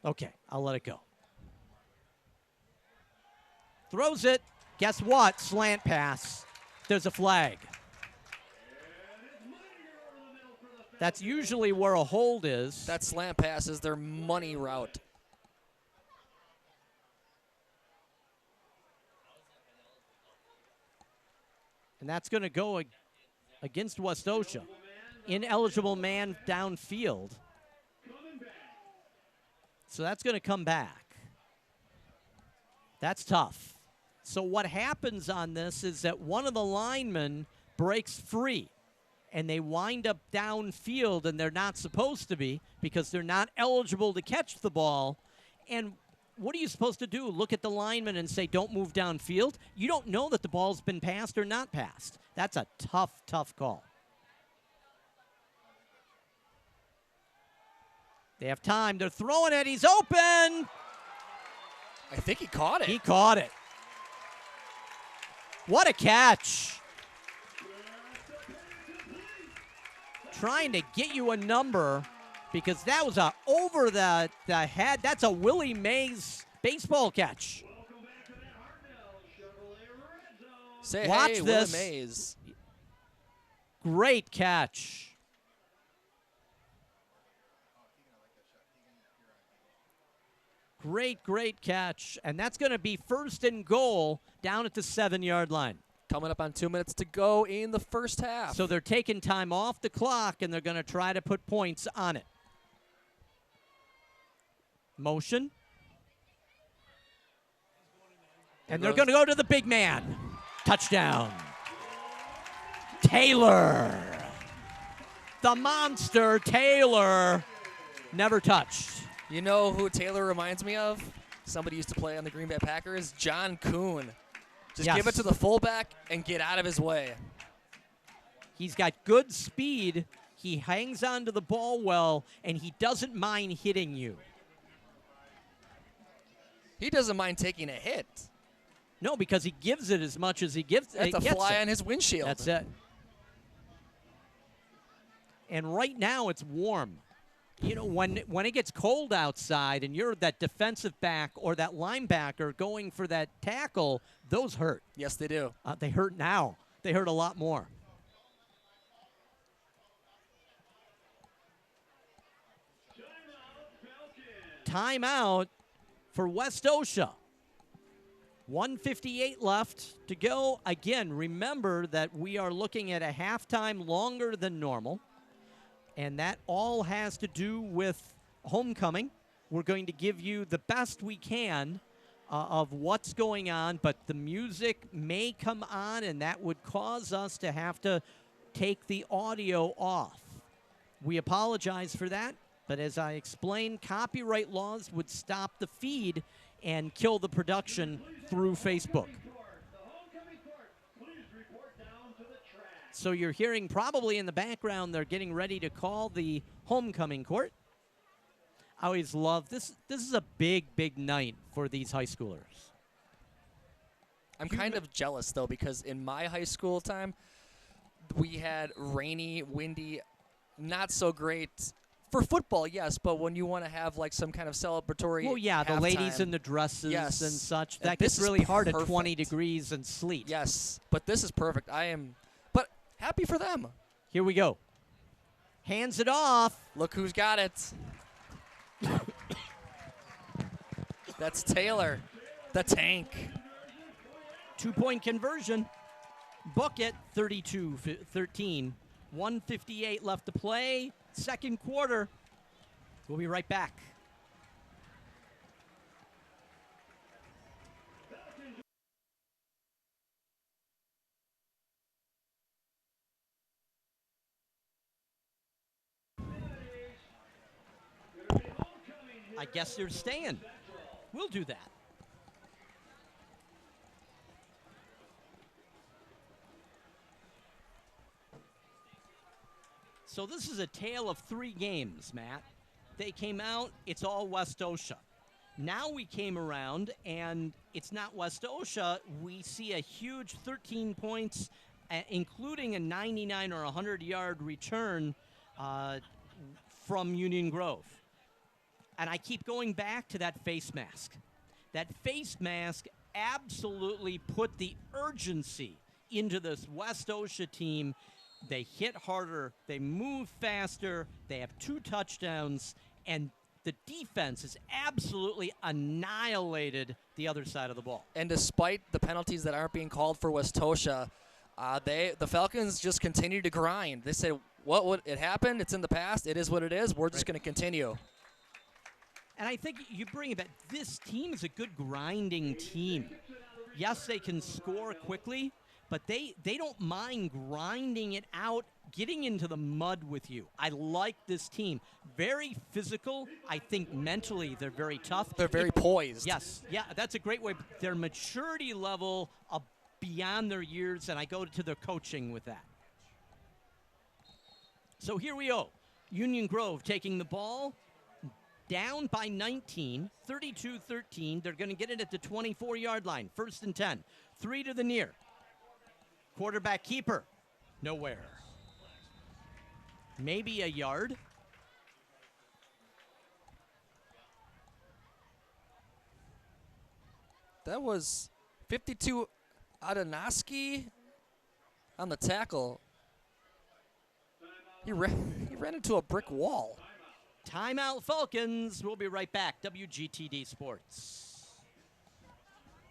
Speaker 1: Okay, I'll let it go. Throws it. Guess what? Slant pass. There's a flag. That's usually where a hold is.
Speaker 2: That slant pass is their money route.
Speaker 1: And that's going to go against Westosha. Ineligible man downfield. So that's going to come back. That's tough. So what happens on this is that one of the linemen breaks free, and they wind up downfield, and they're not supposed to be because they're not eligible to catch the ball. And what are you supposed to do? Look at the lineman and say, don't move downfield? You don't know that the ball's been passed or not passed. That's a tough, tough call. They have time. They're throwing it. He's open.
Speaker 2: I think he caught it.
Speaker 1: He caught it. What a catch. Trying to get you a number because that was over the head. That's a Willie Mays baseball catch.
Speaker 2: Say
Speaker 1: Watch
Speaker 2: hey,
Speaker 1: this.
Speaker 2: Willie Mays.
Speaker 1: Great catch. Great, great catch. And that's going to be 1st and goal down at the 7-yard line.
Speaker 2: Coming up on 2 minutes to go in the first half.
Speaker 1: So they're taking time off the clock, and they're going to try to put points on it. Motion. And they're going to go to the big man. Touchdown. Taylor. The monster, Taylor, never touched.
Speaker 2: You know who Taylor reminds me of? Somebody used to play on the Green Bay Packers, John Kuhn. Just
Speaker 1: Yes.
Speaker 2: give it to the fullback and get out of his way.
Speaker 1: He's got good speed. He hangs on to the ball well, and he doesn't mind hitting you.
Speaker 2: He doesn't mind taking a hit.
Speaker 1: No, because he gives it as much as he gives.
Speaker 2: That's a
Speaker 1: gets
Speaker 2: fly
Speaker 1: it.
Speaker 2: on his windshield.
Speaker 1: That's it. And right now it's warm. You know, when it gets cold outside and you're that defensive back or that linebacker going for that tackle, those hurt.
Speaker 2: Yes, they do.
Speaker 1: They hurt now. They hurt a lot more. Timeout for Westosha. 1:58 left to go. Again, remember that we are looking at a halftime longer than normal, and that all has to do with homecoming. We're going to give you the best we can of what's going on, but the music may come on, and that would cause us to have to take the audio off. We apologize for that, but as I explained, copyright laws would stop the feed and kill the production through Facebook. So you're hearing probably in the background they're getting ready to call the homecoming court. I always love this. This is a big, big night for these high schoolers.
Speaker 2: I'm kind of jealous, though, because in my high school time, we had rainy, windy, not so great. For football, yes, but when you want to have like some kind of celebratory
Speaker 1: Well, yeah, the
Speaker 2: halftime,
Speaker 1: ladies in the dresses
Speaker 2: yes.
Speaker 1: and such.
Speaker 2: And
Speaker 1: That
Speaker 2: this
Speaker 1: gets
Speaker 2: is
Speaker 1: really hard at
Speaker 2: perfect.
Speaker 1: 20 degrees and sleet.
Speaker 2: Yes, but this is perfect. But happy for them.
Speaker 1: Here we go. Hands it off.
Speaker 2: Look who's got it. That's Taylor, the tank.
Speaker 1: 2-point conversion. Book it, 32-13. 1:58 left to play. Second quarter. We'll be right back. I guess they're staying. We'll do that. So this is a tale of 3 games, Matt. They came out, it's all Westosha. Now we came around, and it's not Westosha. We see a huge 13 points, including a 99 or 100-yard return from Union Grove. And I keep going back to that face mask. That face mask absolutely put the urgency into this Westosha team. They hit harder, they move faster, they have 2 touchdowns, and the defense has absolutely annihilated the other side of the ball.
Speaker 2: And despite the penalties that aren't being called for Westosha, the Falcons just continue to grind. They said, it happened, it's in the past, it is what it is, we're just going to continue.
Speaker 1: And I think you bring it back, this team is a good grinding team. Yes, they can score quickly, but they don't mind grinding it out, getting into the mud with you. I like this team. Very physical. I think mentally they're very tough.
Speaker 2: They're very poised.
Speaker 1: Yes. Yeah, that's a great way. Their maturity level beyond their years, and I go to their coaching with that. So here we go. Union Grove taking the ball, down by 19, 32-13. They're going to get it at the 24-yard line. 1st and 10. 3 to the near. Quarterback keeper, nowhere. Maybe a yard.
Speaker 2: That was 52 Adanaski on the tackle. He ran into a brick wall.
Speaker 1: Timeout Falcons. We'll be right back. WGTD Sports.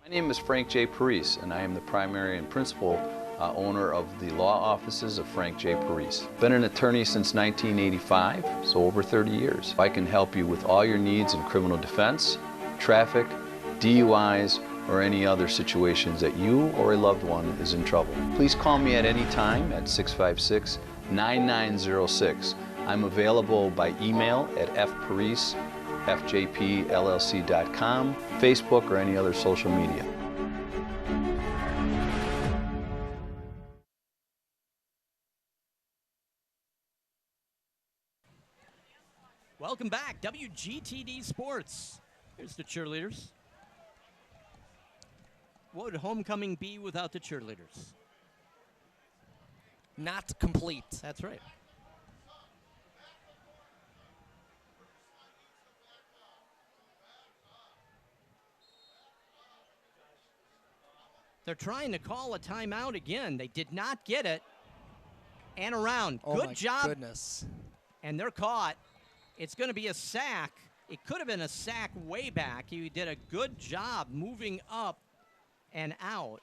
Speaker 9: My name is Frank J. Parise, and I am the primary and principal owner of the law offices of Frank J. Parise. Been an attorney since 1985, so over 30 years. I can help you with all your needs in criminal defense, traffic, DUIs, or any other situations that you or a loved one is in trouble. Please call me at any time at 656-9906. I'm available by email at fparise@fjpllc.com, Facebook, or any other social media.
Speaker 1: Welcome back, WGTD Sports. Here's the cheerleaders. What would homecoming be without the cheerleaders?
Speaker 2: Not complete.
Speaker 1: That's right. They're trying to call a timeout again. They did not get it. And around.
Speaker 2: Oh,
Speaker 1: Good
Speaker 2: my
Speaker 1: job.
Speaker 2: Goodness.
Speaker 1: And they're caught. It's going to be a sack. It could have been a sack way back. He did a good job moving up and out.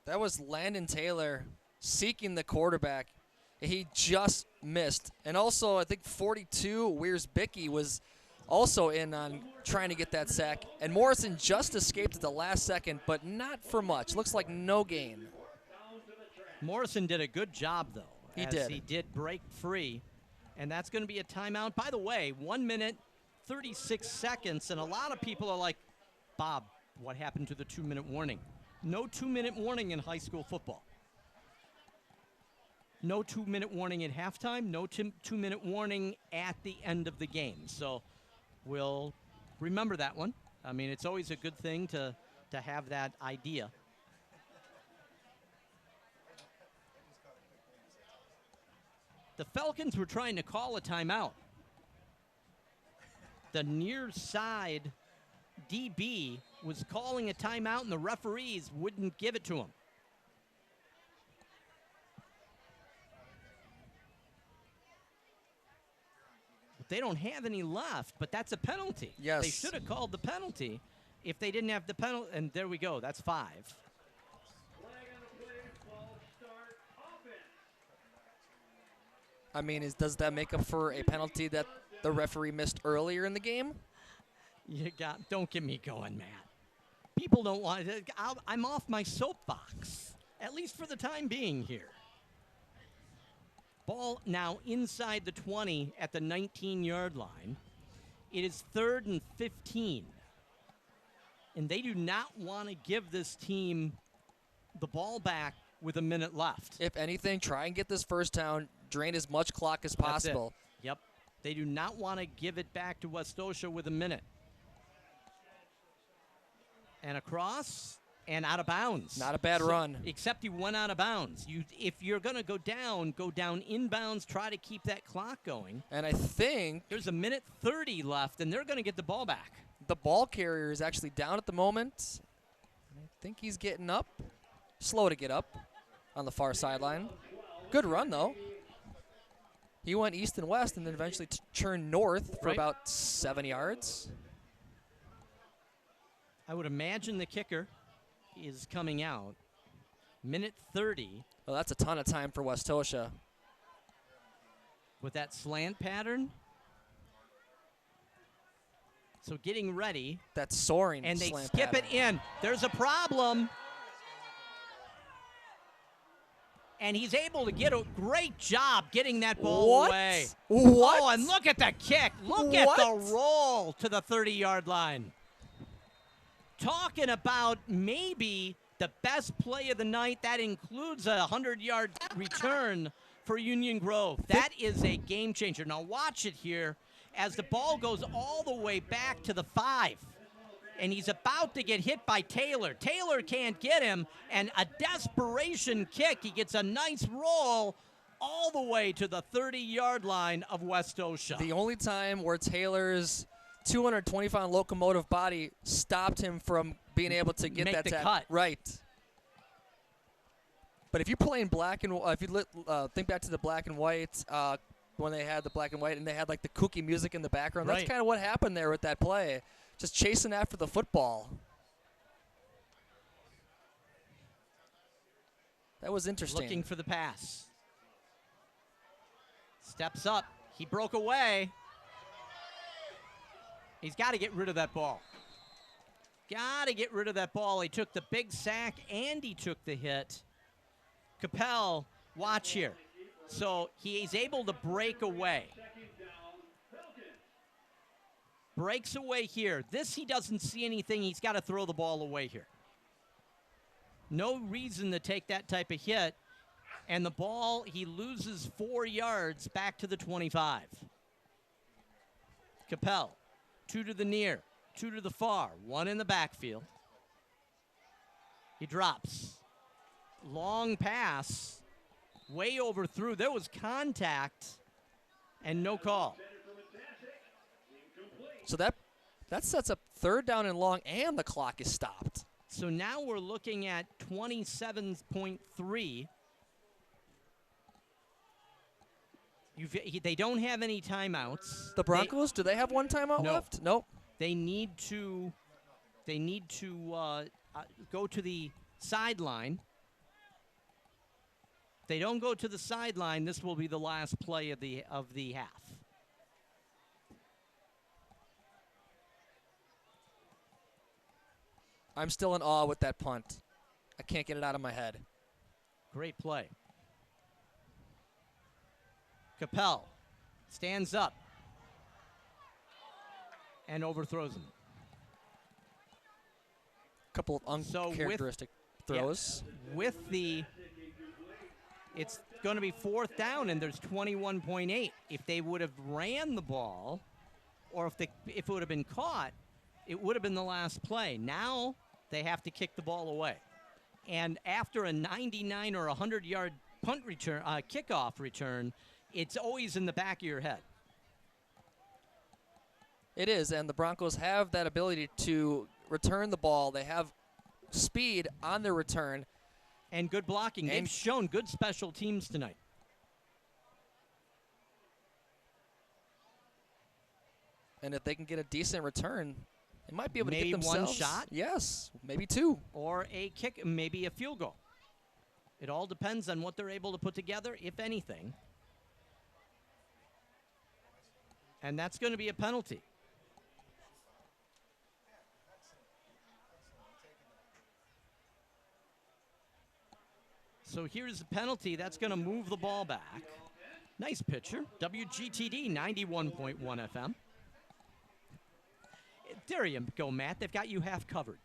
Speaker 2: That was Landon Taylor seeking the quarterback. He just missed. And also, I think 42, Weirs-Bicky, was also in on trying to get that sack. And Morrison just escaped at the last second, but not for much. Looks like no gain.
Speaker 1: Morrison did a good job, though.
Speaker 2: He did.
Speaker 1: He did break free. And that's going to be a timeout. By the way, 1 minute, 36 seconds. And a lot of people are like, Bob, what happened to the 2-minute warning? No 2-minute warning in high school football. No 2-minute warning at halftime. No 2-minute warning at the end of the game. So we'll remember that one. I mean, it's always a good thing to have that idea. The Falcons were trying to call a timeout. The near side DB was calling a timeout, and the referees wouldn't give it to him. But they don't have any left, but that's a penalty.
Speaker 2: Yes.
Speaker 1: They should have called the penalty if they didn't have the penalty. And there we go. That's 5.
Speaker 2: I mean, does that make up for a penalty that the referee missed earlier in the game?
Speaker 1: Don't get me going, Matt. People don't want it. I'm off my soapbox, at least for the time being here. Ball now inside the 20 at the 19-yard line. It is 3rd and 15. And they do not want to give this team the ball back with a minute left.
Speaker 2: If anything, try and get this first down, drain as much clock as possible.
Speaker 1: Yep. They do not want to give it back to Westosha with a minute. And across and out of bounds.
Speaker 2: Not a bad run.
Speaker 1: Except he went out of bounds. If you're going to go down inbounds, try to keep that clock going.
Speaker 2: And I think
Speaker 1: there's a minute 30 left, and they're going to get the ball back.
Speaker 2: The ball carrier is actually down at the moment. I think he's getting up. Slow to get up on the far sideline. Good run, though. He went east and west and then eventually turned north for about 7 yards.
Speaker 1: I would imagine the kicker is coming out. Minute 30.
Speaker 2: Well, that's a ton of time for Westosha.
Speaker 1: With that slant pattern. So getting ready.
Speaker 2: That soaring
Speaker 1: and they
Speaker 2: slant
Speaker 1: skip
Speaker 2: pattern.
Speaker 1: it in. There's a problem. And he's able to get a great job getting that ball away.
Speaker 2: What?
Speaker 1: Oh, and look at the kick. Look at the roll to the 30-yard line. Talking about maybe the best play of the night. That includes a 100-yard return for Union Grove. That is a game changer. Now watch it here as the ball goes all the way back to the 5. And he's about to get hit by Taylor. Taylor can't get him, and a desperation kick. He gets a nice roll all the way to the 30-yard line of Westosha.
Speaker 2: The only time where Taylor's 220-pound locomotive body stopped him from being able to get
Speaker 1: Make
Speaker 2: that
Speaker 1: the
Speaker 2: tap.
Speaker 1: cut.
Speaker 2: Right. But if you're playing black and if you think back to the black and white, when they had the black and white and they had like the kooky music in the background, that's kind of what happened there with that play. Just chasing after the football. That was interesting.
Speaker 1: Looking for the pass. Steps up. He broke away. He's got to get rid of that ball. Got to get rid of that ball. He took the big sack and he took the hit. Capel, watch here. So he's able to break away. Breaks away here. This, he doesn't see anything. He's got to throw the ball away here. No reason to take that type of hit. And the ball, he loses 4 yards back to the 25. Capel, 2 to the near, 2 to the far, 1 in the backfield. He drops. Long pass, way overthrew. There was contact and no call.
Speaker 2: So that sets up 3rd down and long, and the clock is stopped.
Speaker 1: So now we're looking at 27.3. They don't have any timeouts.
Speaker 2: The Broncos, do they have 1 timeout left? Nope.
Speaker 1: They need to go to the sideline. If they don't go to the sideline, this will be the last play of the half.
Speaker 2: I'm still in awe with that punt. I can't get it out of my head.
Speaker 1: Great play. Capel stands up and overthrows him.
Speaker 2: Couple of uncharacteristic throws.
Speaker 1: Yeah, it's going to be 4th down, and there's 21.8. If they would have ran the ball, or if it would have been caught, it would have been the last play. Now they have to kick the ball away. And after a 99 or 100-yard punt return, kickoff return, it's always in the back of your head.
Speaker 2: It is, and the Broncos have that ability to return the ball. They have speed on their return.
Speaker 1: And good blocking. They've shown good special teams tonight.
Speaker 2: And if they can get a decent return, they might be able
Speaker 1: maybe
Speaker 2: to get themselves.
Speaker 1: 1 shot?
Speaker 2: Yes, maybe 2.
Speaker 1: Or a kick, maybe a field goal. It all depends on what they're able to put together, if anything. And that's going to be a penalty. So here's the penalty. That's going to move the ball back. Nice picture. WGTD 91.1 FM. There you go, Matt. They've got you half covered.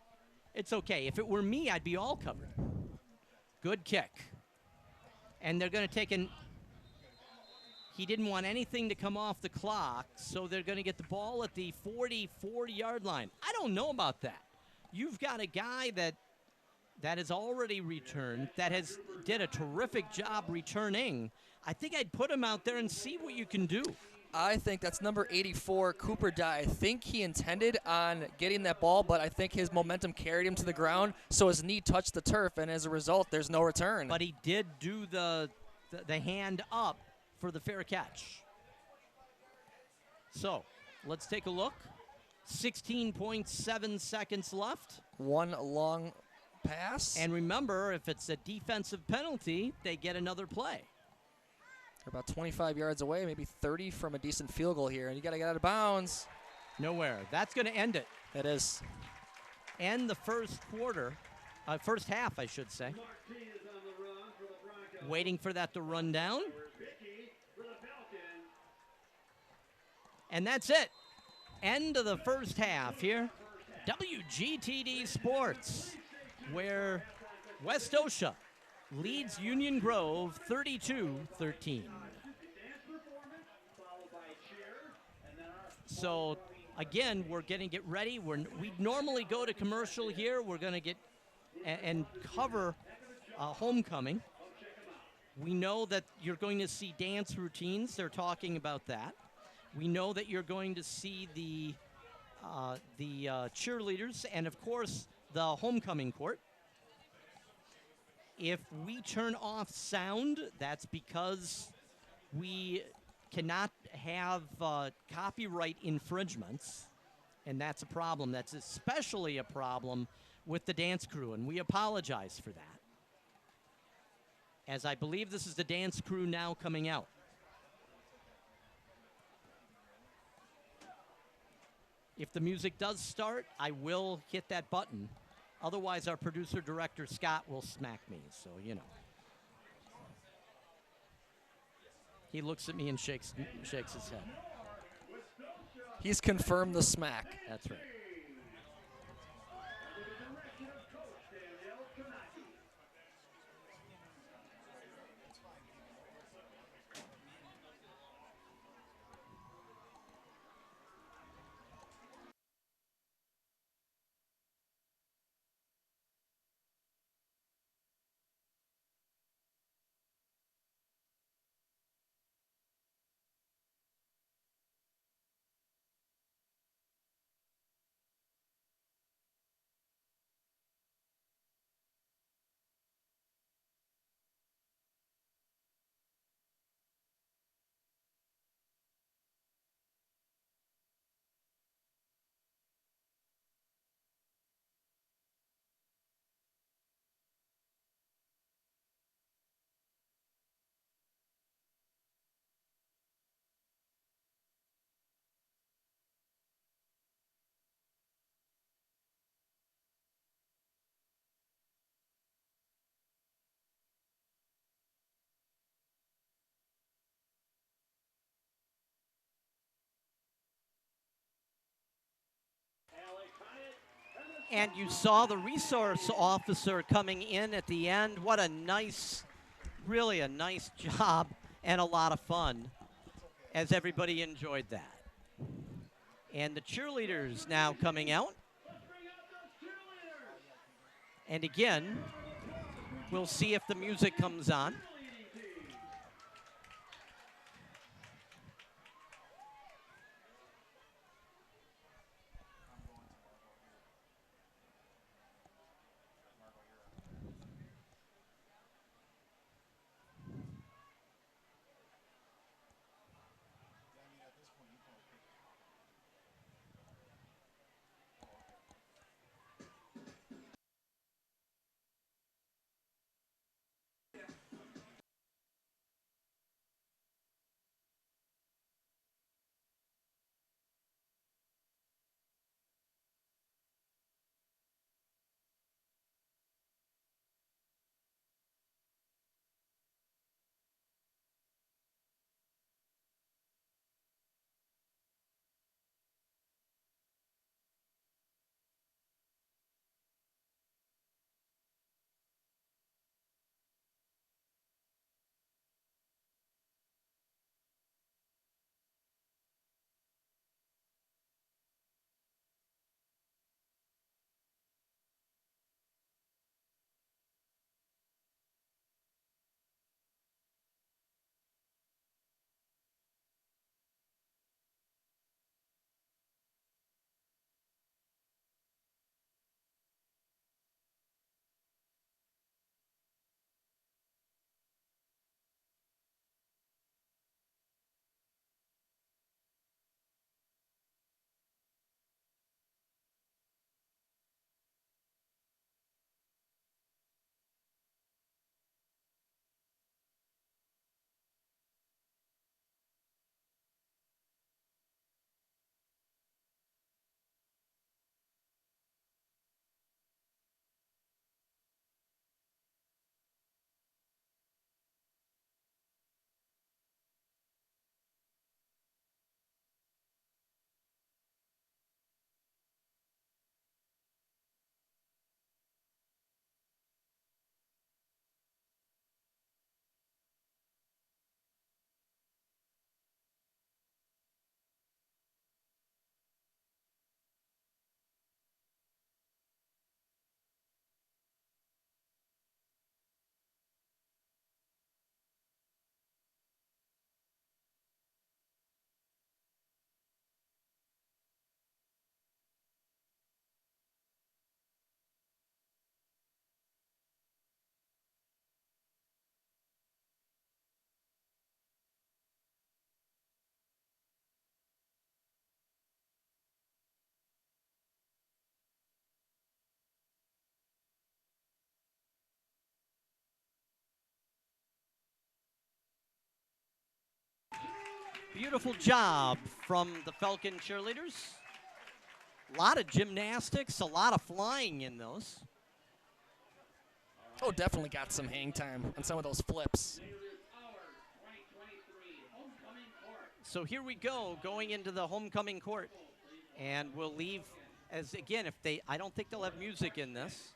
Speaker 1: It's okay. If it were me, I'd be all covered. Good kick. And they're going to take an... He didn't want anything to come off the clock, so they're going to get the ball at the 40-yard line. I don't know about that. You've got a guy that has already returned, that has did a terrific job returning. I think I'd put him out there and see what you can do.
Speaker 2: I think that's number 84, Cooper Dye. I think he intended on getting that ball, but I think his momentum carried him to the ground, so his knee touched the turf, and as a result, there's no return.
Speaker 1: But he did do the hand up for the fair catch. So, let's take a look. 16.7 seconds left.
Speaker 2: One long pass.
Speaker 1: And remember, if it's a defensive penalty, they get another play.
Speaker 2: They're about 25 yards away, maybe 30 from a decent field goal here, and you got to get out of bounds.
Speaker 1: Nowhere. That's going to end it.
Speaker 2: It is.
Speaker 1: End the first quarter, first half, I should say. Waiting for that to run down. And that's it. End of the first half here. WGTD Sports, where Westosha leads Union Grove 32-13. So, again, we're going to get ready. We normally go to commercial here. We're going to get and cover homecoming. We know that you're going to see dance routines. They're talking about that. We know that you're going to see the cheerleaders and, of course, the homecoming court. If we turn off sound, that's because we cannot have copyright infringements, and that's a problem. That's especially a problem with the dance crew, and we apologize for that, as I believe this is the dance crew now coming out. If the music does start, I will hit that button. Otherwise, our producer-director, Scott, will smack me, so, you know. He looks at me and shakes his head.
Speaker 2: He's confirmed the smack.
Speaker 1: That's right. And you saw the resource officer coming in at the end. What a nice, really a nice job and a lot of fun as everybody enjoyed that. And the cheerleaders now coming out. And again, we'll see if the music comes on. Beautiful job from the Falcon cheerleaders. A lot of gymnastics, a lot of flying in those.
Speaker 2: Oh, definitely got some hang time on some of those flips.
Speaker 1: So here we go, going into the homecoming court. And we'll leave as, again, I don't think they'll have music in this.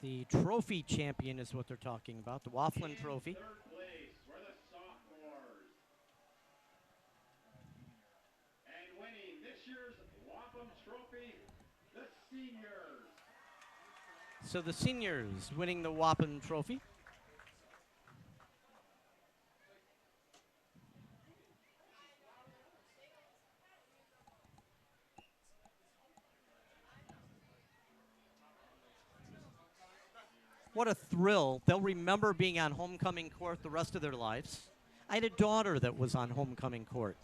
Speaker 1: The trophy champion is what they're talking about, the Wafflin Trophy. So the seniors winning the Wappin Trophy. What a thrill. They'll remember being on homecoming court the rest of their lives. I had a daughter that was on homecoming court,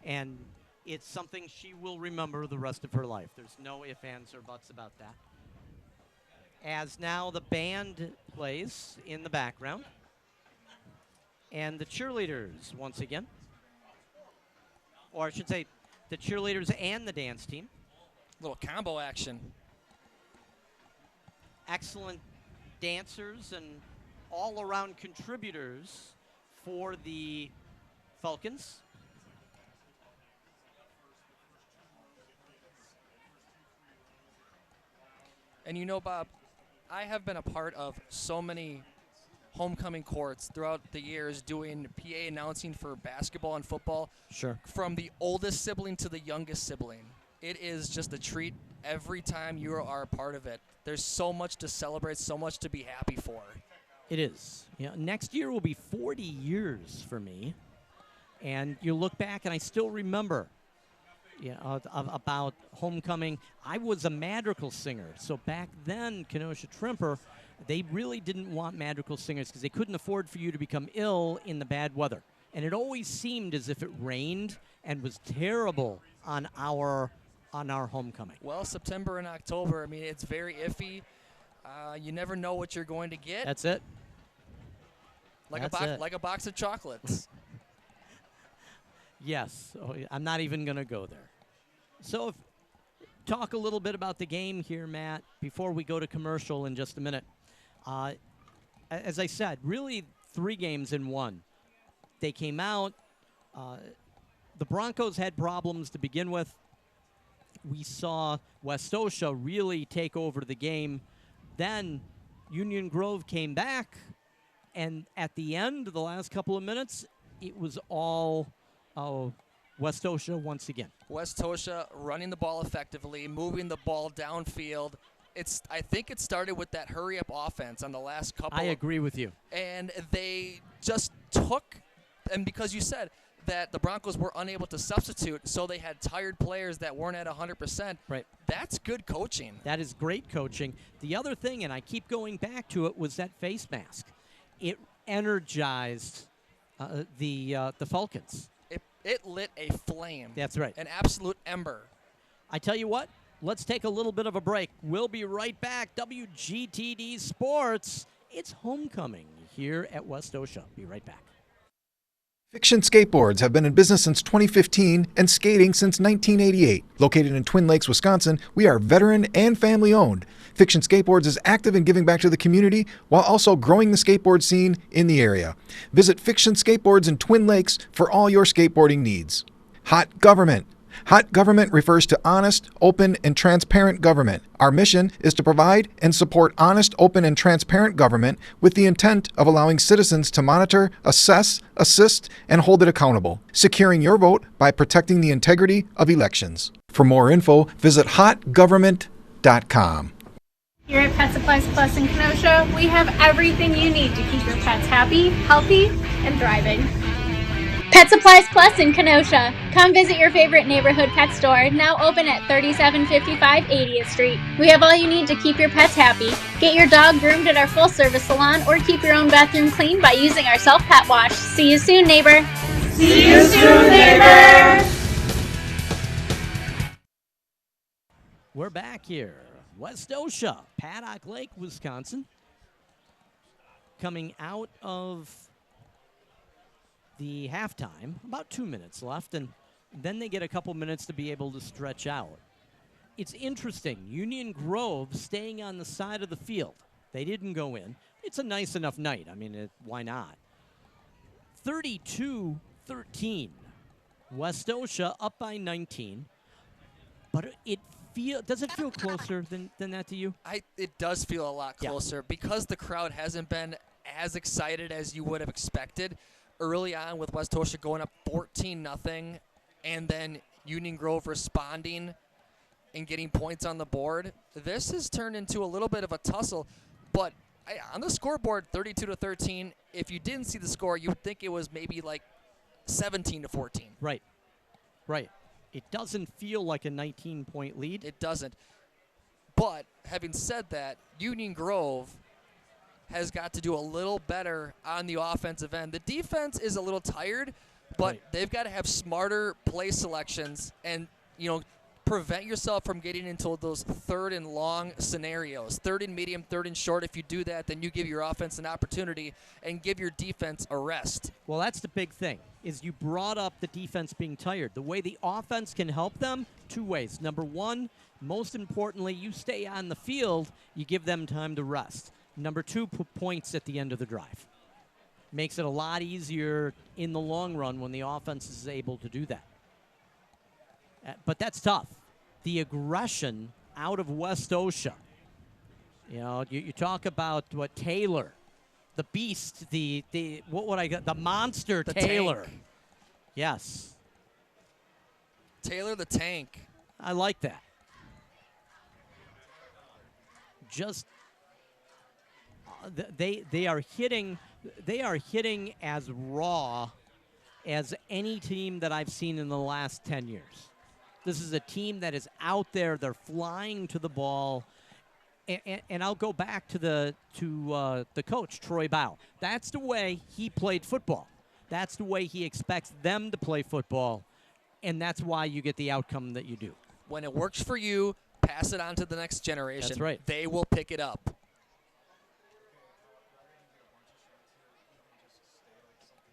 Speaker 1: and it's something she will remember the rest of her life. There's no ifs, ands, or buts about that. As now the band plays in the background. And the cheerleaders, once again. Or I should say, the cheerleaders and the dance team.
Speaker 2: Little combo action.
Speaker 1: Excellent dancers and all-around contributors for the Falcons.
Speaker 2: And you know, Bob, I have been a part of so many homecoming courts throughout the years doing PA announcing for basketball and football.
Speaker 1: Sure.
Speaker 2: From the oldest sibling to the youngest sibling. It is just a treat every time you are a part of it. There's so much to celebrate, so much to be happy for.
Speaker 1: It is. Yeah, next year will be 40 years for me. And you look back, and I still remember about homecoming. I was a madrigal singer. So back then, Kenosha Trimper, they really didn't want madrigal singers because they couldn't afford for you to become ill in the bad weather. And it always seemed as if it rained and was terrible on our homecoming.
Speaker 2: Well, September and October, I mean, it's very iffy. You never know what you're going to get.
Speaker 1: That's it.
Speaker 2: Like a box of chocolates.
Speaker 1: Yes. Oh, I'm not even going to go there. So talk a little bit about the game here, Matt, before we go to commercial in just a minute. As I said, really 3 games in one. They came out the Broncos had problems to begin with. We saw Westosha really take over the game. Then Union Grove came back, and at the end, the last couple of minutes, it was all Westosha once again.
Speaker 2: Westosha running the ball effectively, moving the ball downfield. I think it started with that hurry-up offense on the last couple.
Speaker 1: I agree with you.
Speaker 2: And they just took, and because you said that the Broncos were unable to substitute, so they had tired players that weren't at 100%.
Speaker 1: Right.
Speaker 2: That's good coaching.
Speaker 1: That is great coaching. The other thing, and I keep going back to it, was that face mask. It energized the Falcons.
Speaker 2: It lit a flame.
Speaker 1: That's right.
Speaker 2: An absolute ember.
Speaker 1: I tell you what, let's take a little bit of a break. We'll be right back. WGTD Sports. It's homecoming here at Westosha. Be right back.
Speaker 8: Fiction Skateboards have been in business since 2015 and skating since 1988. Located in Twin Lakes, Wisconsin, we are veteran and family owned. Fiction Skateboards is active in giving back to the community while also growing the skateboard scene in the area. Visit Fiction Skateboards in Twin Lakes for all your skateboarding needs. Hot Government. Hot government refers to honest, open, and transparent government. Our mission is to provide and support honest, open, and transparent government with the intent of allowing citizens to monitor, assess, assist, and hold it accountable, securing your vote by protecting the integrity of elections. For more info, visit hotgovernment.com.
Speaker 10: Here at Pet Supplies Plus in Kenosha, we have everything you need to keep your pets happy, healthy, and thriving. Pet Supplies Plus in Kenosha. Come visit your favorite neighborhood pet store, now open at 3755 80th Street. We have all you need to keep your pets happy. Get your dog groomed at our full-service salon or keep your own bathroom clean by using our self-pet wash. See you soon, neighbor.
Speaker 11: See you soon, neighbor.
Speaker 1: We're back here. Westosha, Paddock Lake, Wisconsin. Coming out of the halftime, about 2 minutes left, and then they get a couple minutes to be able to stretch out. It's interesting. Union Grove staying on the side of the field. They didn't go in. It's a nice enough night. I mean, why not? 32-13. Westosha up by 19. But does it feel closer than that to you?
Speaker 2: It does feel a lot closer because the crowd hasn't been as excited as you would have expected. Early on with Westosha going up 14-0 and then Union Grove responding and getting points on the board, this has turned into a little bit of a tussle. But on the scoreboard, 32-13, if you didn't see the score, you would think it was maybe like 17-14.
Speaker 1: Right. It doesn't feel like a 19-point lead.
Speaker 2: It doesn't. But having said that, Union Grove has got to do a little better on the offensive end. The defense is a little tired, but they've got to have smarter play selections and, prevent yourself from getting into those third and long scenarios. Third and medium, third and short. If you do that, then you give your offense an opportunity and give your defense a rest.
Speaker 1: Well, that's the big thing, is you brought up the defense being tired. The way the offense can help them, two ways. Number one, most importantly, you stay on the field, you give them time to rest. Number two, put points at the end of the drive. Makes it a lot easier in the long run when the offense is able to do that. But that's tough. The aggression out of Westosha. You talk about what Taylor, the beast, the monster Taylor.
Speaker 2: Tank.
Speaker 1: Yes.
Speaker 2: Taylor the Tank.
Speaker 1: I like that. Just they are hitting as raw as any team that I've seen in the last 10 years. This is a team that is out there. They're flying to the ball. And I'll go back to the coach, Troy Bow. That's the way he played football. That's the way he expects them to play football. And that's why you get the outcome that you do.
Speaker 2: When it works for you, pass it on to the next generation.
Speaker 1: That's right.
Speaker 2: They will pick it up.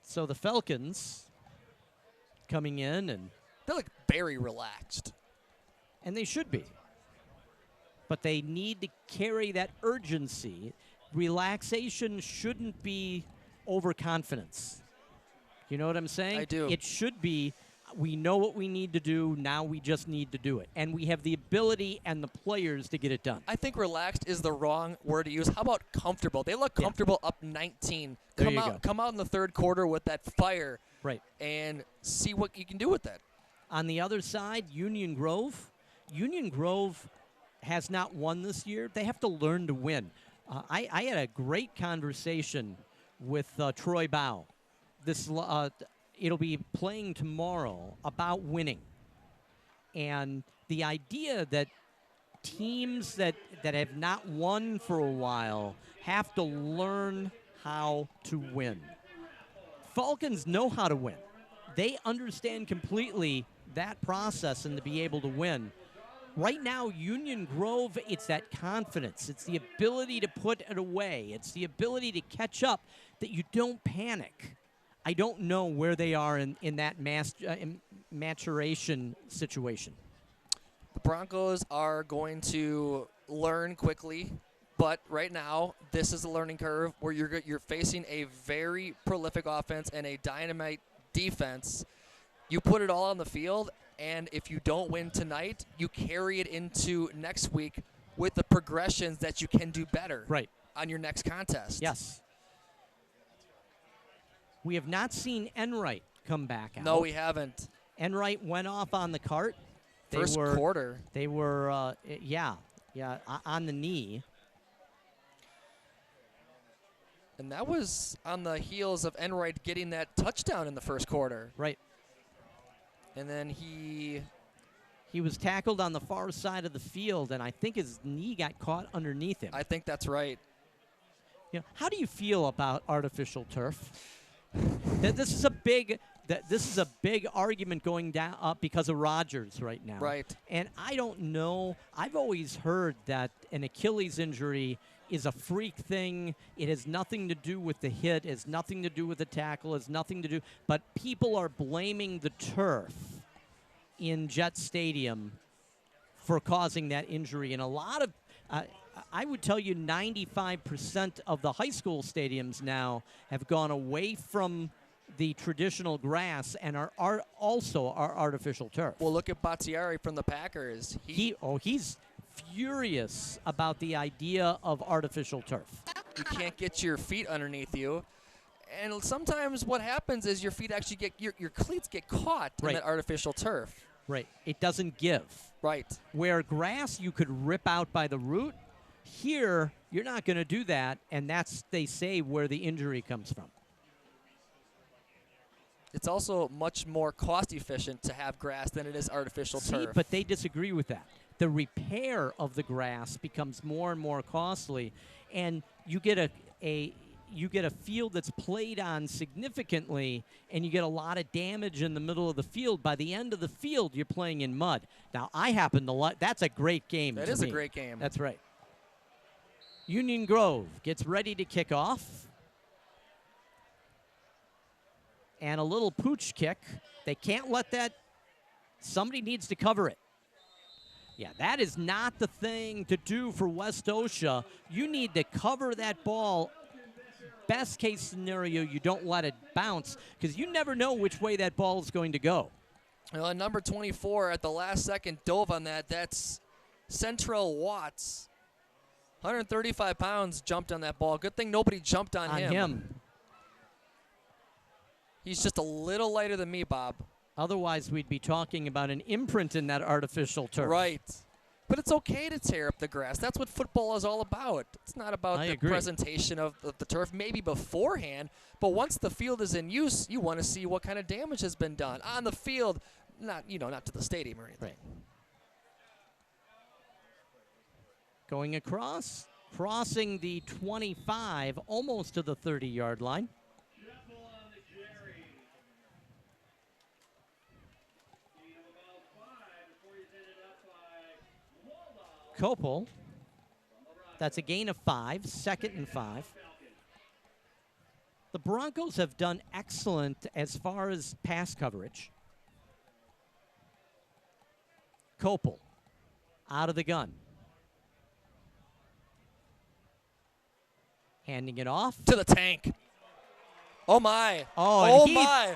Speaker 1: So the Falcons coming in, and
Speaker 2: they're like very relaxed.
Speaker 1: And they should be. But they need to carry that urgency. Relaxation shouldn't be overconfidence. You know what I'm saying?
Speaker 2: I do.
Speaker 1: It should be, We know what we need to do. Now we just need to do it. And we have the ability and the players to get it done.
Speaker 2: I think relaxed is the wrong word to use. How about comfortable? They look comfortable up 19. Come out in the third quarter with that fire.
Speaker 1: Right.
Speaker 2: And see what you can do with that.
Speaker 1: On the other side, Union Grove. Union Grove has not won this year. They have to learn to win. I had a great conversation with Troy Bow. It'll be playing tomorrow about winning. And the idea that teams that have not won for a while have to learn how to win. Falcons know how to win. They understand completely that process and to be able to win. Right now, Union Grove, it's that confidence. It's the ability to put it away. It's the ability to catch up, that you don't panic. I don't know where they are in that maturation situation.
Speaker 2: The Broncos are going to learn quickly, but right now, this is a learning curve where you're facing a very prolific offense and a dynamite defense. You put it all on the field, and if you don't win tonight, you carry it into next week with the progressions that you can do better on your next contest.
Speaker 1: Yes. We have not seen Enright come back out.
Speaker 2: No, we haven't.
Speaker 1: Enright went off on the cart.
Speaker 2: First quarter.
Speaker 1: They were, on the knee.
Speaker 2: And that was on the heels of Enright getting that touchdown in the first quarter.
Speaker 1: Right.
Speaker 2: And then he
Speaker 1: was tackled on the far side of the field, and I think his knee got caught underneath him.
Speaker 2: I think that's right.
Speaker 1: How do you feel about artificial turf? This is a big argument going down because of Rodgers right now.
Speaker 2: Right.
Speaker 1: And I don't know. I've always heard that an Achilles injury is a freak thing. It has nothing to do with the hit. It has nothing to do with the tackle. It has nothing to do. But people are blaming the turf in Jet Stadium for causing that injury. And a lot of I would tell you 95% of the high school stadiums now have gone away from the traditional grass and are also artificial turf.
Speaker 2: Well, look at Batsiari from the Packers.
Speaker 1: He's furious about the idea of artificial turf.
Speaker 2: You can't get your feet underneath you. And sometimes what happens is your feet actually get, your cleats get caught in that artificial turf.
Speaker 1: Right. It doesn't give.
Speaker 2: Right.
Speaker 1: Where grass you could rip out by the root, here you're not going to do that, and that's, they say, where the injury comes from.
Speaker 2: It's also much more cost efficient to have grass than it is artificial turf.
Speaker 1: But they disagree with that. The repair of the grass becomes more and more costly, and you get a field that's played on significantly, and you get a lot of damage in the middle of the field. By the end of the field, you're playing in mud. Now, I happen to like, that's a great game.
Speaker 2: That is a great game.
Speaker 1: That's right. Union Grove gets ready to kick off. And a little pooch kick. They can't let that. Somebody needs to cover it. Yeah, that is not the thing to do for Westosha. You need to cover that ball. Best case scenario, you don't let it bounce because you never know which way that ball is going to go.
Speaker 2: Well, number 24 at the last second dove on that. That's Centrell Watts. 135 pounds jumped on that ball. Good thing nobody jumped on him. He's just a little lighter than me, Bob.
Speaker 1: Otherwise, we'd be talking about an imprint in that artificial turf.
Speaker 2: Right. But it's okay to tear up the grass. That's what football is all about. It's not about the presentation of the turf, maybe beforehand, but once the field is in use, you want to see what kind of damage has been done on the field, not to the stadium or anything.
Speaker 1: Right. Going across, crossing the 25, almost to the 30-yard line. Copel. That's a gain of 5, 2nd and 5. The Broncos have done excellent as far as pass coverage. Copel out of the gun. Handing it off.
Speaker 2: To the tank. Oh, my.
Speaker 1: Oh,
Speaker 2: my.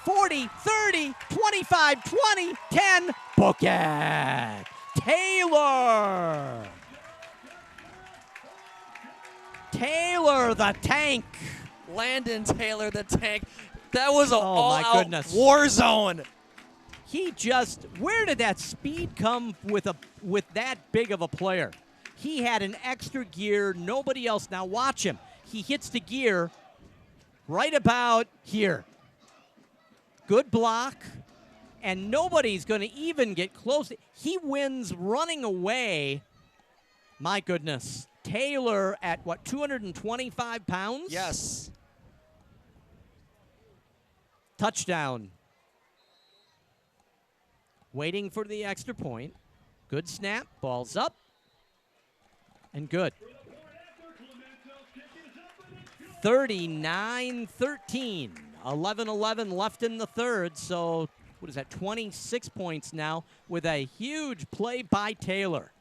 Speaker 1: 40, 30, 25, 20, 10. Book it. Taylor. Taylor the tank.
Speaker 2: Landon Taylor the tank. That was an
Speaker 1: all-out
Speaker 2: war zone.
Speaker 1: He just, where did that speed come with that big of a player? He had an extra gear, nobody else. Now watch him. He hits the gear right about here. Good block, and nobody's going to even get close. He wins running away. My goodness. Taylor at, what, 225 pounds?
Speaker 2: Yes.
Speaker 1: Touchdown. Waiting for the extra point. Good snap. Ball's up. And good. 39-13. 11-11 left in the third. So, what is that, 26 points now with a huge play by Taylor.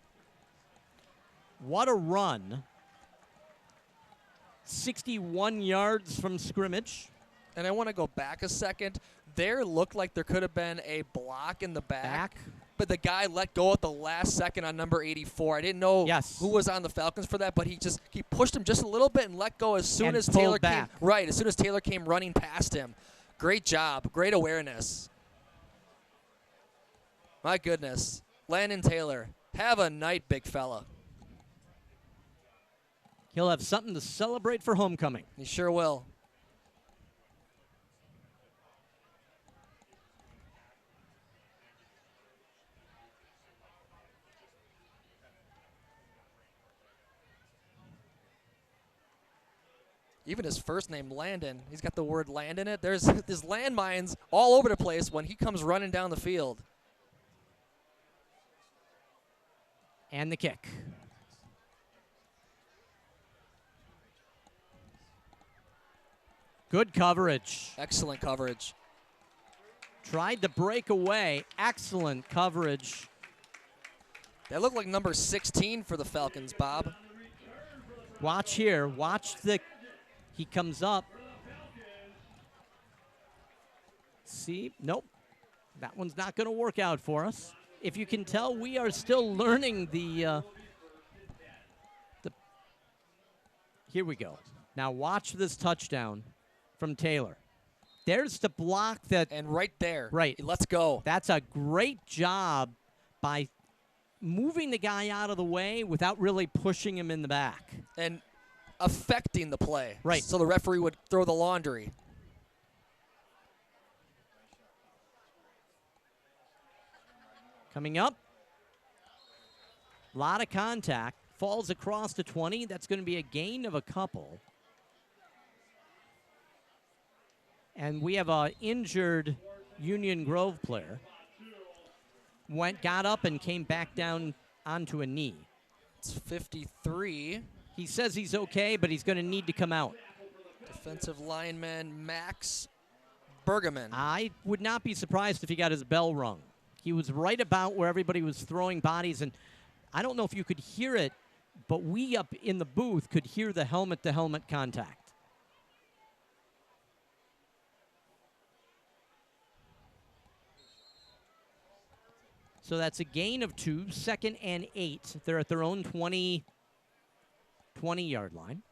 Speaker 1: What a run. 61 yards from scrimmage.
Speaker 2: And I want to go back a second. There looked like there could have been a block in the back. But the guy let go at the last second on number 84. I didn't know who was on the Falcons for that, but he pushed him just a little bit and let go as soon as Taylor came. Right, as soon as Taylor came running past him. Great job. Great awareness. My goodness. Landon Taylor. Have a night, big fella.
Speaker 1: He'll have something to celebrate for homecoming.
Speaker 2: He sure will. Even his first name, Landon, he's got the word land in it. There's landmines all over the place when he comes running down the field.
Speaker 1: And the kick. Good coverage.
Speaker 2: Excellent coverage.
Speaker 1: Tried to break away. Excellent coverage.
Speaker 2: That looked like number 16 for the Falcons, Bob.
Speaker 1: Watch here. Watch the... He comes up. See? Nope. That one's not going to work out for us. If you can tell, we are still learning the... Here we go. Now watch this touchdown from Taylor. There's the block that...
Speaker 2: And right there.
Speaker 1: Right.
Speaker 2: Let's go.
Speaker 1: That's a great job by moving the guy out of the way without really pushing him in the back.
Speaker 2: And affecting the play.
Speaker 1: Right.
Speaker 2: So the referee would throw the laundry.
Speaker 1: Coming up. A lot of contact. Falls across to 20. That's going to be a gain of a couple. And we have an injured Union Grove player. Got up and came back down onto a knee.
Speaker 2: It's 53.
Speaker 1: He says he's okay, but he's going to need to come out.
Speaker 2: Defensive lineman Max Bergerman.
Speaker 1: I would not be surprised if he got his bell rung. He was right about where everybody was throwing bodies, and I don't know if you could hear it, but we up in the booth could hear the helmet-to-helmet contact. So that's a gain of 2, 2nd and 8. They're at their own 20-yard line.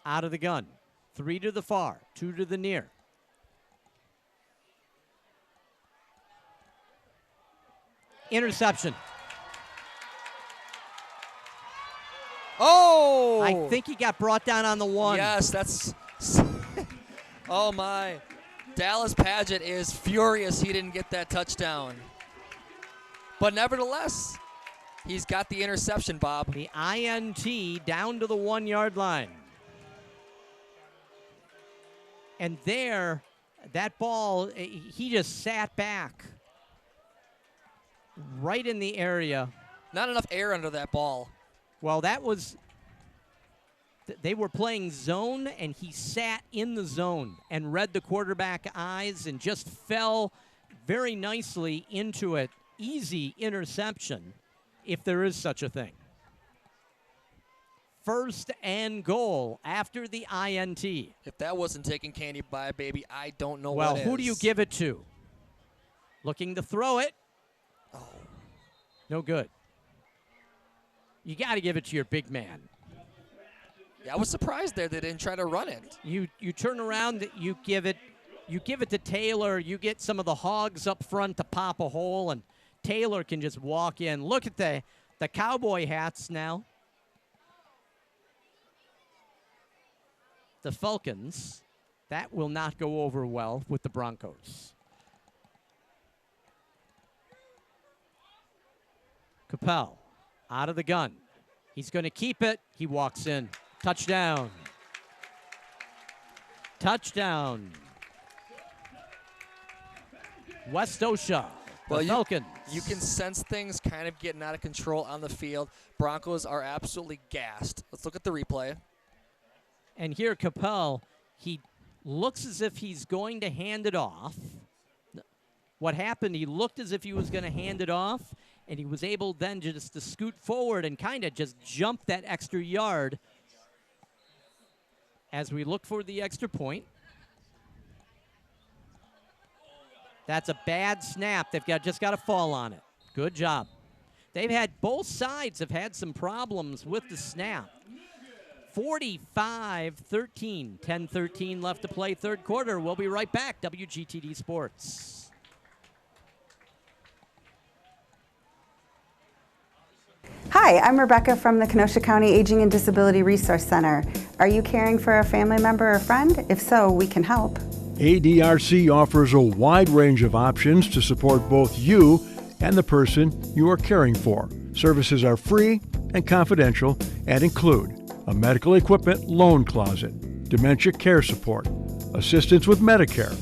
Speaker 1: Out of the gun. 3 to the far, 2 to the near. Interception.
Speaker 2: Oh!
Speaker 1: I think he got brought down on the 1.
Speaker 2: Yes, that's... Oh, my. Dallas Padgett is furious he didn't get that touchdown. But nevertheless, he's got the interception, Bob.
Speaker 1: The INT down to the 1-yard line. And there, that ball, he just sat back right in the area.
Speaker 2: Not enough air under that ball.
Speaker 1: Well, that was... They were playing zone, and he sat in the zone and read the quarterback eyes and just fell very nicely into it. Easy interception, if there is such a thing. first and goal after the INT.
Speaker 2: If that wasn't taking candy by a baby, I don't know
Speaker 1: Well,
Speaker 2: what is.
Speaker 1: who do you give it to? Looking to throw it.
Speaker 2: Oh.
Speaker 1: No good. You got to give it to your big man.
Speaker 2: Yeah, I was surprised there they didn't try to run it.
Speaker 1: You turn around, you give it to Taylor. You get some of the hogs up front to pop a hole, and Taylor can just walk in. Look at the cowboy hats now. The Falcons. That will not go over well with the Broncos. Capel out of the gun. He's going to keep it. He walks in. Touchdown. Touchdown. Westosha.
Speaker 2: Well,
Speaker 1: Falcons.
Speaker 2: You can sense things kind of getting out of control on the field. Broncos are absolutely gassed. Let's look at the replay.
Speaker 1: And here Capel, he looks as if he's going to hand it off. What happened, he looked as if he was going to hand it off, and he was able then just to scoot forward and kind of just jump that extra yard as we look for the extra point. That's a bad snap. They've just got to fall on it. Good job. Both sides have had some problems with the snap. 45-13, 10-13 left to play, third quarter. We'll be right back. WGTD Sports.
Speaker 4: Hi, I'm Rebecca from the Kenosha County Aging and Disability Resource Center. Are you caring for a family member or friend? If so, we can help.
Speaker 3: ADRC offers a wide range of options to support both you and the person you are caring for. Services are free and confidential and include a medical equipment loan closet, dementia care support, assistance with Medicare.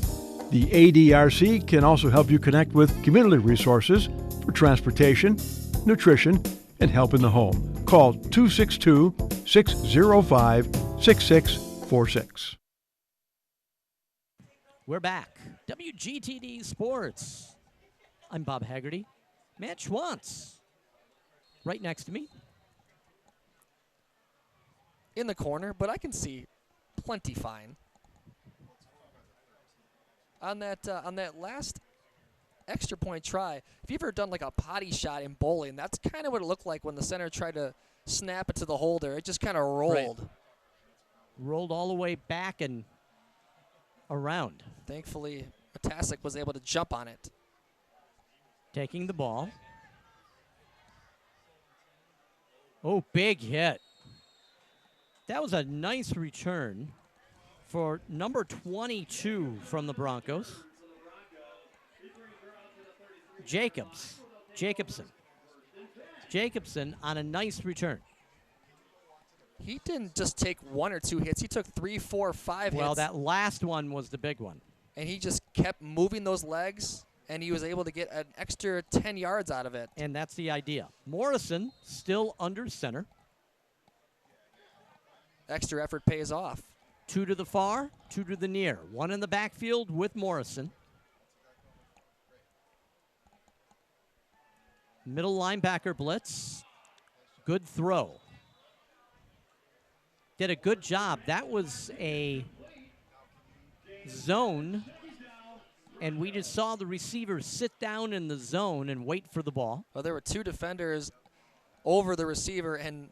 Speaker 3: The ADRC can also help you connect with community resources for transportation, nutrition, and help in the home. Call 262-605-6646.
Speaker 1: We're back. WGTD Sports. I'm Bob Haggerty. Matt Schwantz right next to me.
Speaker 2: In the corner, but I can see plenty fine. On that last extra point try, if you've ever done like a potty shot in bowling, that's kind of what it looked like when the center tried to snap it to the holder. It just kind of rolled.
Speaker 1: Right. Rolled all the way back and around.
Speaker 2: Thankfully, Matasic was able to jump on it.
Speaker 1: Taking the ball. Oh, big hit. That was a nice return for number 22 from the Broncos. Jacobson on a nice return.
Speaker 2: He didn't just take one or two hits. He took 3, 4, 5 hits.
Speaker 1: Well, that last one was the big one.
Speaker 2: And he just kept moving those legs, and he was able to get an extra 10 yards out of it.
Speaker 1: And that's the idea. Morrison still under center.
Speaker 2: Extra effort pays off.
Speaker 1: 2 to the far, 2 to the near. 1 in the backfield with Morrison. Middle linebacker blitz. Good throw. Did a good job. That was a zone, and we just saw the receiver sit down in the zone and wait for the ball.
Speaker 2: Well, there were 2 defenders over the receiver, and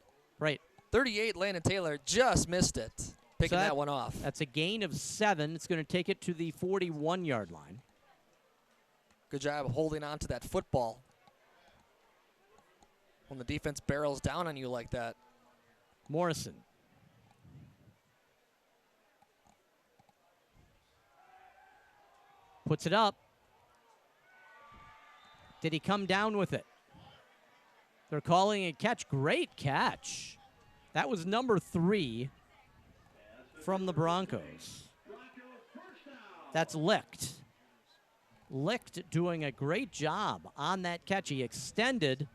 Speaker 2: 38, Landon Taylor just missed it, picking that one off.
Speaker 1: That's a gain of 7. It's going to take it to the 41-yard line.
Speaker 2: Good job of holding on to that football when the defense barrels down on you like that.
Speaker 1: Morrison. Puts it up. Did he come down with it? They're calling a catch. Great catch. That was number 3 from the Broncos. That's Licht. Licht doing a great job on that catch. He extended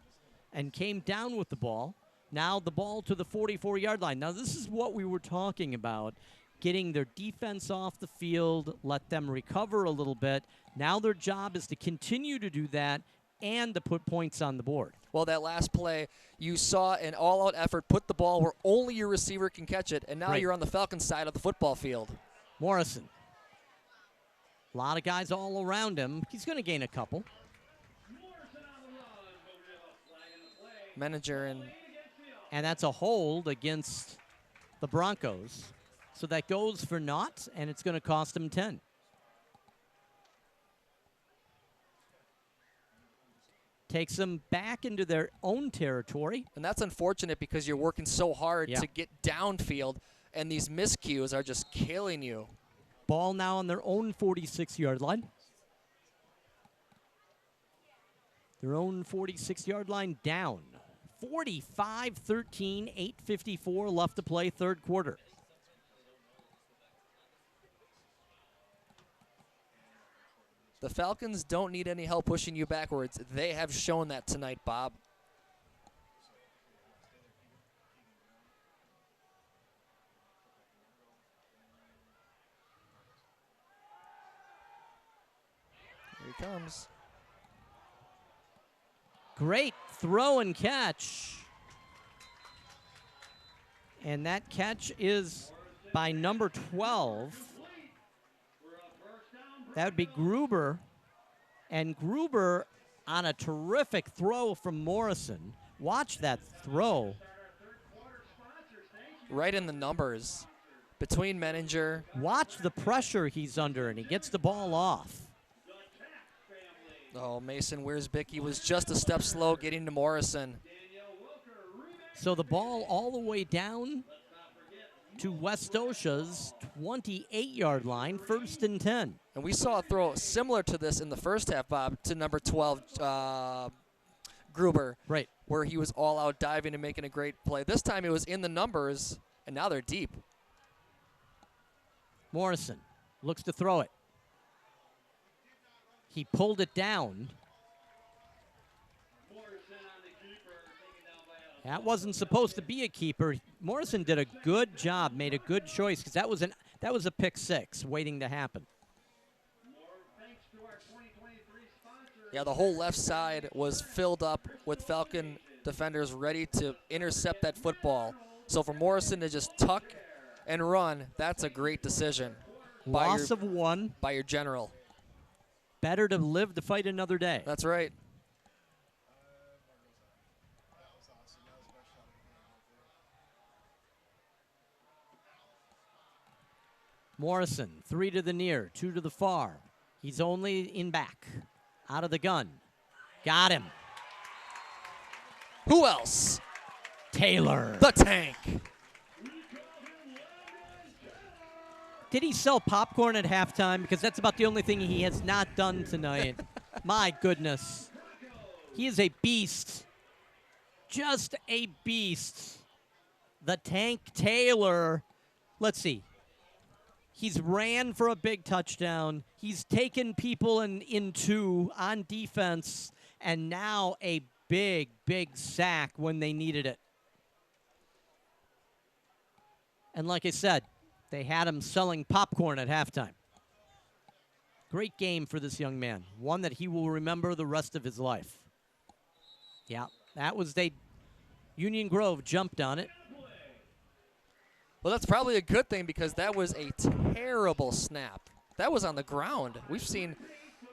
Speaker 1: and came down with the ball. Now the ball to the 44-yard line. Now this is what we were talking about, getting their defense off the field, let them recover a little bit. Now their job is to continue to do that and to put points on the board.
Speaker 2: Well, that last play, you saw an all-out effort, put the ball where only your receiver can catch it, and now you're on the Falcons side of the football field.
Speaker 1: Morrison. A lot of guys all around him. He's going to gain a couple.
Speaker 2: Manager
Speaker 1: and that's a hold against the Broncos. So that goes for naught, and it's going to cost him 10. Takes them back into their own territory.
Speaker 2: And that's unfortunate because you're working so hard to get downfield, and these miscues are just killing you.
Speaker 1: Ball now on their own 46-yard line. Their own 46-yard line down. 45-13, 8:54 left to play, third quarter.
Speaker 2: The Falcons don't need any help pushing you backwards. They have shown that tonight, Bob. Here he comes.
Speaker 1: Great throw and catch. And that catch is by number 12. That would be Gruber. And Gruber on a terrific throw from Morrison. Watch that throw.
Speaker 2: Right in the numbers. Between Menninger.
Speaker 1: Watch the pressure he's under, and he gets the ball off.
Speaker 2: Oh, Mason Wiersbicky was just a step slow getting to Morrison.
Speaker 1: So the ball all the way down to Westosha's 28-yard line, 1st and 10.
Speaker 2: And we saw a throw similar to this in the first half, Bob, to number 12, Gruber.
Speaker 1: Right.
Speaker 2: Where he was all out diving and making a great play. This time it was in the numbers, and now they're deep.
Speaker 1: Morrison looks to throw it. He pulled it down. That wasn't supposed to be a keeper. Morrison did a good job, made a good choice, because that was a pick six waiting to happen.
Speaker 2: Yeah, the whole left side was filled up with Falcon defenders ready to intercept that football. So for Morrison to just tuck and run, that's a great decision.
Speaker 1: Loss of one.
Speaker 2: By your general.
Speaker 1: Better to live to fight another day.
Speaker 2: That's right.
Speaker 1: Morrison, 3 to the near, 2 to the far. He's only in back. Out of the gun. Got him.
Speaker 2: Who else?
Speaker 1: Taylor.
Speaker 2: The tank.
Speaker 1: Did he sell popcorn at halftime? Because that's about the only thing he has not done tonight. My goodness. He is a beast. Just a beast. The tank Taylor. Let's see. He's ran for a big touchdown. He's taken people in two on defense. And now a big, big sack when they needed it. And like I said, they had him selling popcorn at halftime. Great game for this young man. One that he will remember the rest of his life. Yeah, that was Union Grove jumped on it.
Speaker 2: Well, that's probably a good thing because that was a terrible snap. That was on the ground. We've seen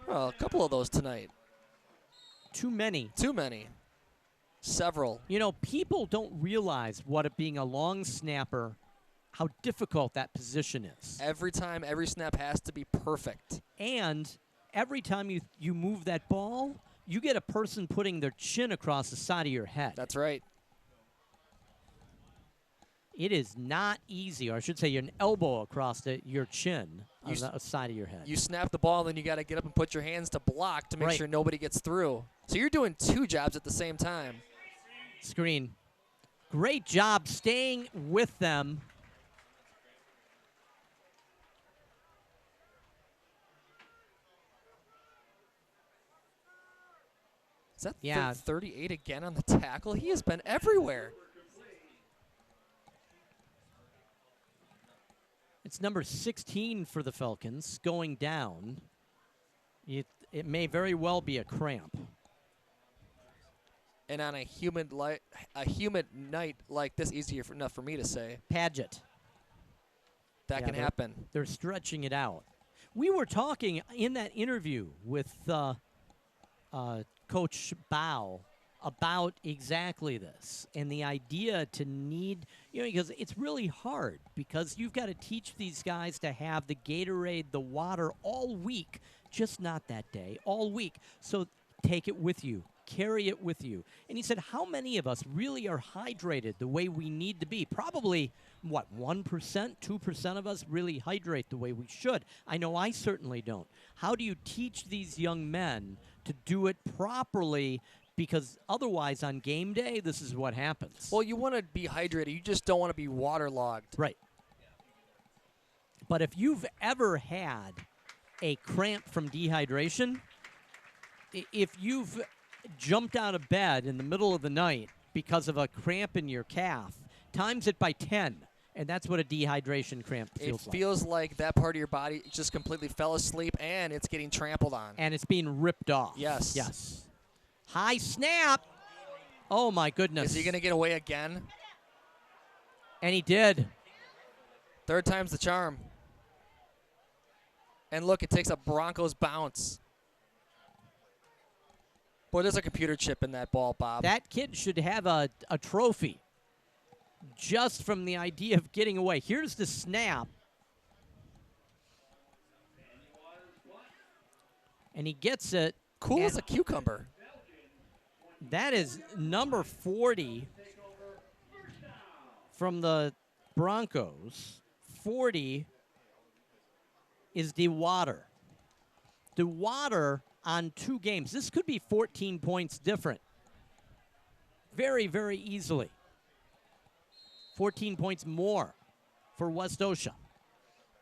Speaker 2: a couple of those tonight.
Speaker 1: Too many.
Speaker 2: Too many. Several.
Speaker 1: You know, people don't realize what it being a long snapper, how difficult that position is.
Speaker 2: Every time, every snap has to be perfect.
Speaker 1: And every time you move that ball, you get a person putting their chin across the side of your head.
Speaker 2: That's right.
Speaker 1: It is not easy, or I should say an elbow across your chin on the side of your head.
Speaker 2: You snap the ball, then you got to get up and put your hands to block to make sure nobody gets through. So you're doing two jobs at the same time.
Speaker 1: Screen. Great job staying with them.
Speaker 2: Is that 38 again on the tackle? He has been everywhere.
Speaker 1: It's number 16 for the Falcons going down. It may very well be a cramp.
Speaker 2: and on a humid night like this, easier enough for me to say.
Speaker 1: Paget.
Speaker 2: That can happen.
Speaker 1: They're stretching it out. We were talking in that interview with Coach Bow about exactly this and the idea to need, because it's really hard because you've got to teach these guys to have the Gatorade, the water all week, just not that day, all week. So take it with you. Carry it with you. And he said, how many of us really are hydrated the way we need to be? Probably, 1%, 2% of us really hydrate the way we should. I know I certainly don't. How do you teach these young men to do it properly? Because otherwise, on game day, this is what happens.
Speaker 2: Well, you want to be hydrated. You just don't want to be waterlogged.
Speaker 1: Right. But if you've ever had a cramp from dehydration, if you've jumped out of bed in the middle of the night because of a cramp in your calf, times it by 10, and that's what a dehydration cramp feels like.
Speaker 2: It feels like that part of your body just completely fell asleep, and it's getting trampled on.
Speaker 1: And it's being ripped off.
Speaker 2: Yes.
Speaker 1: Yes. High snap. Oh, my goodness.
Speaker 2: Is he going to get away again?
Speaker 1: And he did.
Speaker 2: Third time's the charm. And look, it takes a Broncos bounce. Boy, there's a computer chip in that ball, Bob.
Speaker 1: That kid should have a trophy just from the idea of getting away. Here's the snap. And he gets it.
Speaker 2: Cool as a cucumber.
Speaker 1: That is number 40 from the Broncos. 40 is DeWater. DeWater on 2 games. This could be 14 points different. Very, very easily. 14 points more for Westosha.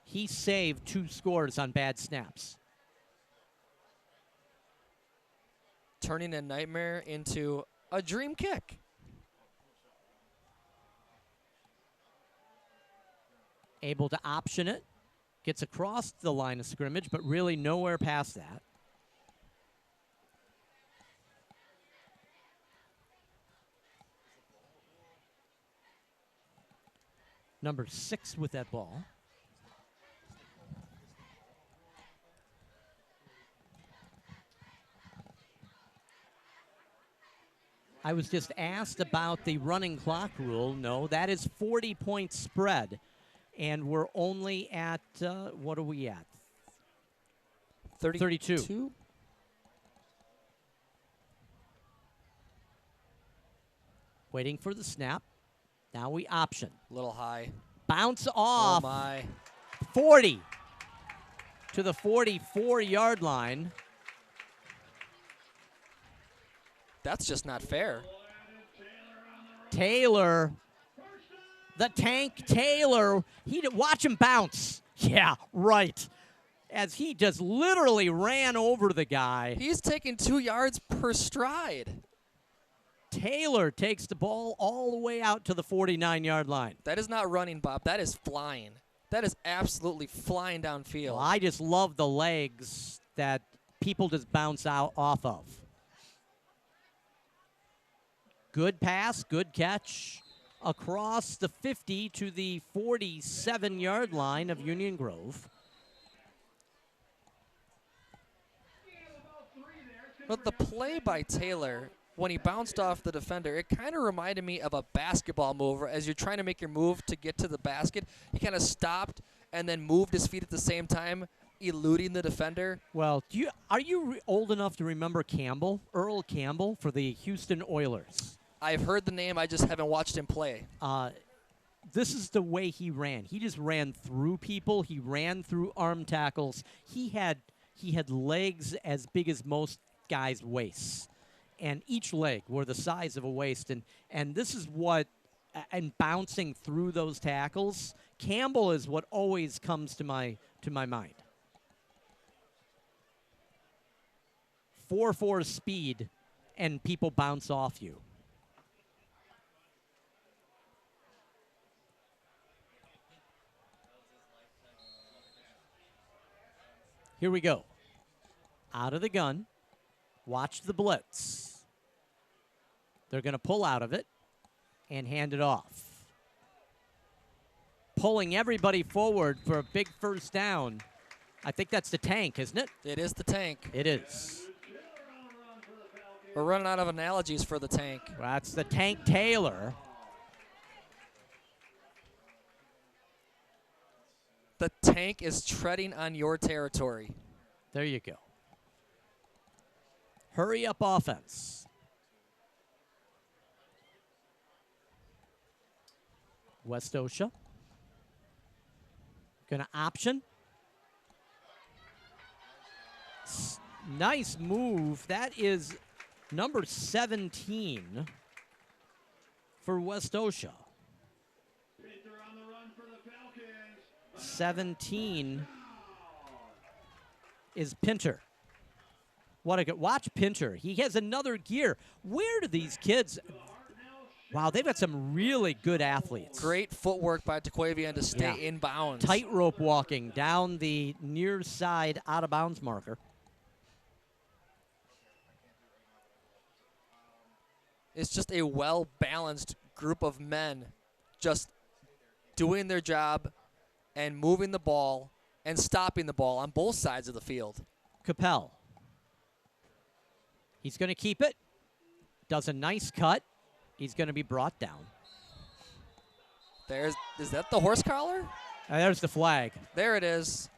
Speaker 1: He saved 2 scores on bad snaps.
Speaker 2: Turning a nightmare into a dream kick.
Speaker 1: Able to option it. Gets across the line of scrimmage, but really nowhere past that. Number 6 with that ball. I was just asked about the running clock rule. No, that is 40-point spread. And we're only at, what are we at? 32. Waiting for the snap. Now we option.
Speaker 2: A little high.
Speaker 1: Bounce off.
Speaker 2: Oh, my.
Speaker 1: 40 to the 44-yard line.
Speaker 2: That's just not fair.
Speaker 1: Taylor, the tank Taylor, watch him bounce. Yeah, right. As he just literally ran over the guy.
Speaker 2: He's taking 2 yards per stride.
Speaker 1: Taylor takes the ball all the way out to the 49-yard line.
Speaker 2: That is not running, Bob. That is flying. That is absolutely flying downfield.
Speaker 1: Well, I just love the legs that people just bounce out off of. Good pass, good catch across the 50 to the 47-yard line of Union Grove.
Speaker 2: But the play by Taylor, when he bounced off the defender, it kind of reminded me of a basketball move. As you're trying to make your move to get to the basket, he kind of stopped and then moved his feet at the same time, eluding the defender.
Speaker 1: Well, are you old enough to remember Campbell, Earl Campbell, for the Houston Oilers?
Speaker 2: I've heard the name. I just haven't watched him play.
Speaker 1: This is the way he ran. He just ran through people. He ran through arm tackles. He had legs as big as most guys' waists. And each leg were the size of a waist. And this is what, and bouncing through those tackles, Campbell is what always comes to my mind. 4.4 speed, and people bounce off you. Here we go. Out of the gun. Watch the blitz. They're going to pull out of it and hand it off. Pulling everybody forward for a big first down. I think that's the tank, isn't it?
Speaker 2: It is the tank.
Speaker 1: It is.
Speaker 2: We're running out of analogies for the tank.
Speaker 1: Well, that's the Tank Taylor.
Speaker 2: The tank is treading on your territory.
Speaker 1: There you go. Hurry up offense. Westosha. Gonna option. Nice move. That is number 17 for Westosha. 17 is Pinter. What a good watch Pinter. He has another gear. Where do these kids? Wow, they've got some really good athletes.
Speaker 2: Great footwork by Tequavian to stay in bounds.
Speaker 1: Tightrope walking down the near side out of bounds marker.
Speaker 2: It's just a well-balanced group of men just doing their job and moving the ball and stopping the ball on both sides of the field.
Speaker 1: Capel. He's going to keep it. Does a nice cut. He's going to be brought down.
Speaker 2: Is that the horse collar?
Speaker 1: There's the flag.
Speaker 2: There it is.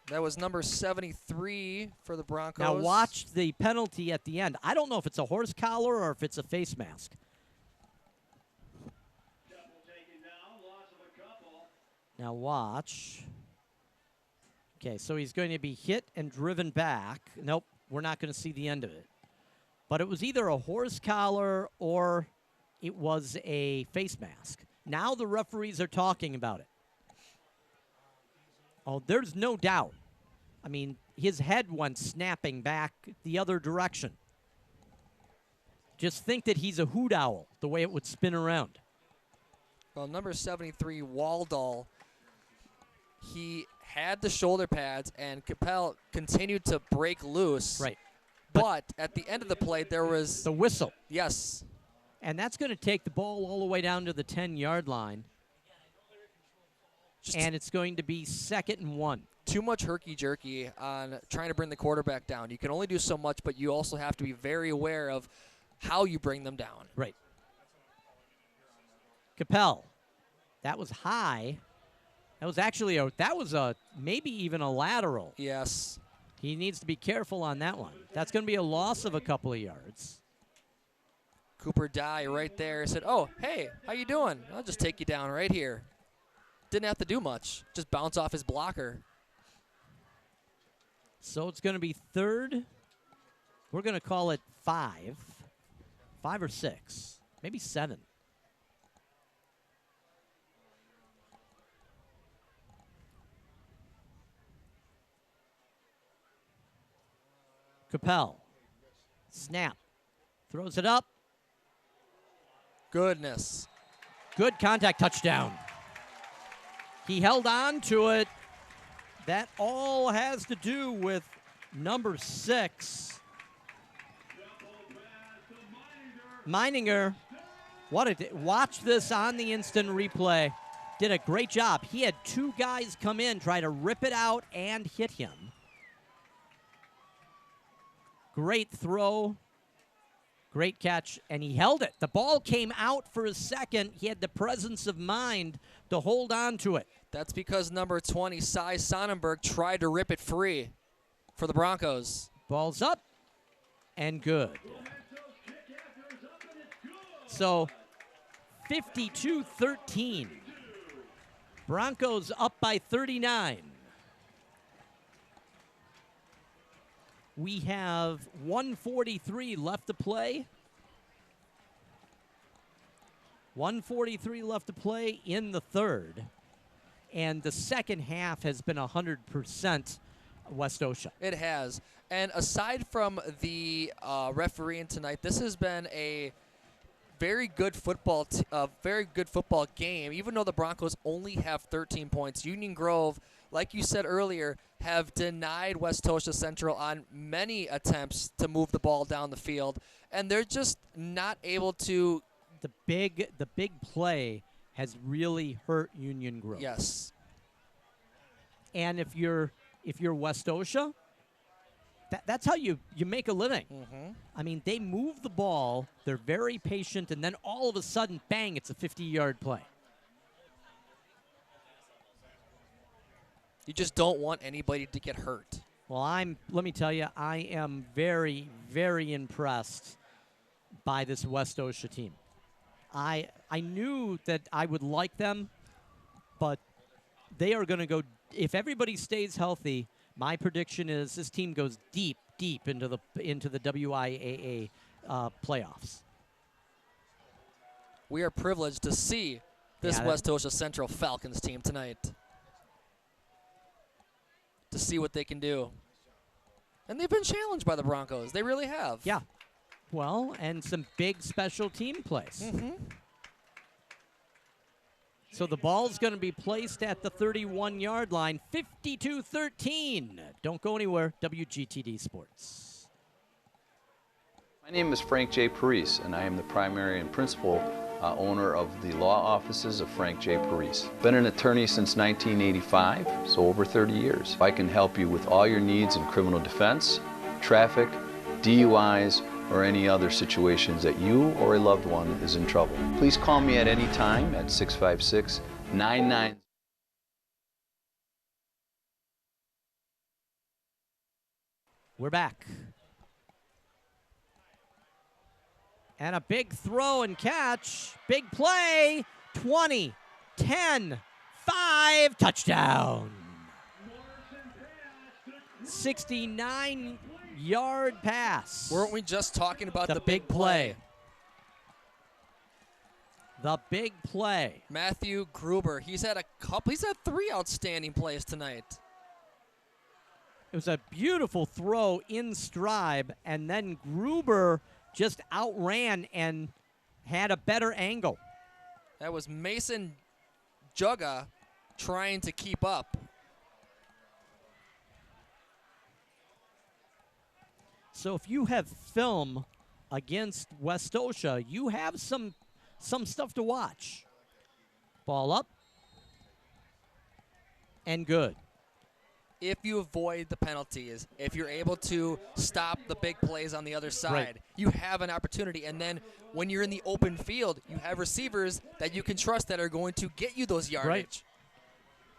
Speaker 2: That was number 73 for the Broncos.
Speaker 1: Now watch the penalty at the end. I don't know if it's a horse collar or if it's a face mask. Now watch. Okay, so he's going to be hit and driven back. Nope, we're not going to see the end of it. But it was either a horse collar or it was a face mask. Now the referees are talking about it. Oh, there's no doubt. I mean, his head went snapping back the other direction. Just think that he's a hoot owl, the way it would spin around.
Speaker 2: Well, number 73, Waldall, he had the shoulder pads, and Capel continued to break loose.
Speaker 1: Right.
Speaker 2: But at the end of the play, there was
Speaker 1: the whistle.
Speaker 2: Yes.
Speaker 1: And that's going to take the ball all the way down to the 10-yard line. And it's going to be 2nd and 1.
Speaker 2: Too much herky-jerky on trying to bring the quarterback down. You can only do so much, but you also have to be very aware of how you bring them down.
Speaker 1: Right. Capel. That was high. That was actually maybe even a lateral.
Speaker 2: Yes.
Speaker 1: He needs to be careful on that one. That's going to be a loss of a couple of yards.
Speaker 2: Cooper Dye right there said, "Oh, hey, how you doing? I'll just take you down right here." Didn't have to do much. Just bounce off his blocker.
Speaker 1: So it's going to be 3rd. We're going to call it 5. 5 or 6. Maybe 7. Capel. Snap. Throws it up.
Speaker 2: Goodness.
Speaker 1: Good contact, touchdown. He held on to it. That all has to do with number 6. Meininger. Watch this on the instant replay. Did a great job. He had 2 guys come in, try to rip it out and hit him. Great throw. Great catch, and he held it. The ball came out for a second. He had the presence of mind to hold on to it.
Speaker 2: That's because number 20, Cy Sonnenberg, tried to rip it free for the Broncos.
Speaker 1: Ball's up and good. So 52-13. Broncos up by 39. We have 1:43 left to play. 1:43 left to play in the 3rd. And the second half has been 100% Westosha.
Speaker 2: It has. And aside from the refereeing tonight, this has been a very good football game. Even though the Broncos only have 13 points, Union Grove like you said earlier, have denied Westosha Central on many attempts to move the ball down the field, and they're just not able to.
Speaker 1: The big play has really hurt Union Grove.
Speaker 2: Yes.
Speaker 1: And if you're Westosha, that's how you make a living. I mean, they move the ball, they're very patient, and then all of a sudden, bang, it's a 50-yard play.
Speaker 2: You just don't want anybody to get hurt.
Speaker 1: Well, let me tell you, I am very, very impressed by this Westosha team. I knew that I would like them, but they are going to go, if everybody stays healthy, my prediction is this team goes deep into the WIAA playoffs.
Speaker 2: We are privileged to see this Westosha Central Falcons team tonight, to see what they can do. And they've been challenged by the Broncos. They really have.
Speaker 1: Yeah. Well, and some big special team plays. So the ball's going to be placed at the 31-yard line, 52-13. Don't go anywhere, WGTD Sports.
Speaker 9: My name is Frank J. Parise, and I am the primary and principal owner of the law offices of Frank J. Parise. Been an attorney since 1985, so over 30 years. I can help you with all your needs in criminal defense, traffic, DUIs, or any other situations that you or a loved one is in trouble. Please call me at any time at 656-99.
Speaker 1: We're back. And a big throw and catch. Big play. 20, 10, 5, touchdown. 69-yard pass.
Speaker 2: Weren't we just talking about the
Speaker 1: big play? The big play.
Speaker 2: Matthew Gruber, he's had 3 outstanding plays tonight.
Speaker 1: It was a beautiful throw in stride, and then Gruber just outran and had a better angle.
Speaker 2: That was Mason Jugga trying to keep up.
Speaker 1: So if you have film against Westosha, you have some stuff to watch. Ball up and good.
Speaker 2: If you avoid the penalties, if you're able to stop the big plays on the other side,
Speaker 1: Right.
Speaker 2: you have an opportunity. And then when you're in the open field, you have receivers that you can trust that are going to get you those yardage.
Speaker 1: Right.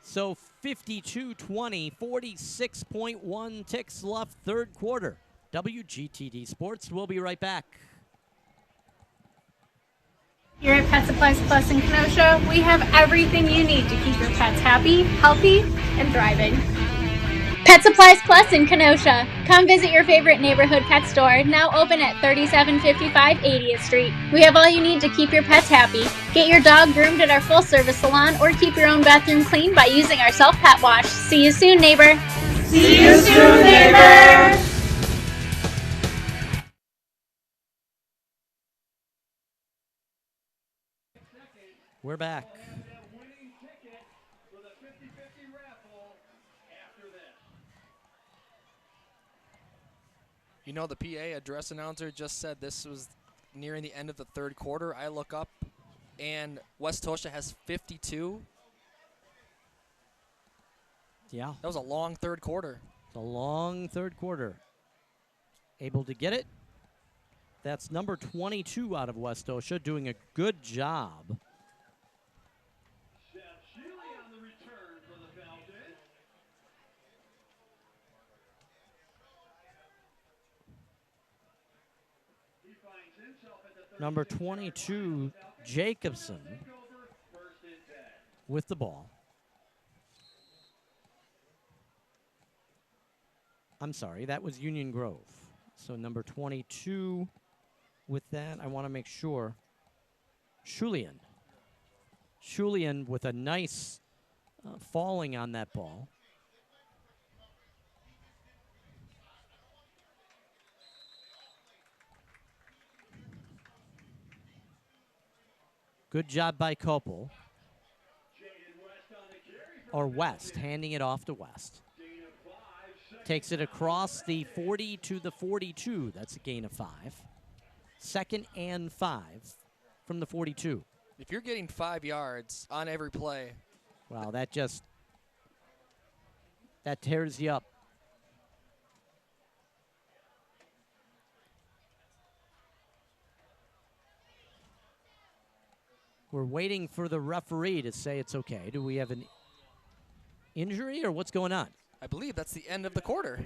Speaker 1: So 52-20, 46.1 ticks left, third quarter. WGTD Sports. We'll be right back.
Speaker 10: Here at Pet Supplies Plus in Kenosha, we have everything you need to keep your pets happy, healthy, and thriving. Pet Supplies Plus in Kenosha. Come visit your favorite neighborhood pet store, now open at 3755 80th Street. We have all you need to keep your pets happy. Get your dog groomed at our full-service salon or keep your own bathroom clean by using our self-pet wash. See you soon, neighbor.
Speaker 11: See you soon, neighbor.
Speaker 1: We're back.
Speaker 2: You know, the PA address announcer just said this was nearing the end of the third quarter. I look up, and Westosha has 52.
Speaker 1: Yeah.
Speaker 2: That was a long third quarter.
Speaker 1: It's a long third quarter. Able to get it. That's number 22 out of Westosha, doing a good job. Number 22, Jacobson, with the ball. I'm sorry, that was Union Grove. So number 22 with that, I want to make sure. Shulian with a nice falling on that ball. Good job by Kopel. or West, handing it off to West. Takes it across the 40 to the 42. That's a gain of 5. 2nd and 5 from the 42.
Speaker 2: If you're getting 5 yards on every play.
Speaker 1: Wow, that tears you up. We're waiting for the referee to say it's okay. Do we have an injury or what's going on?
Speaker 2: I believe that's the end of the quarter.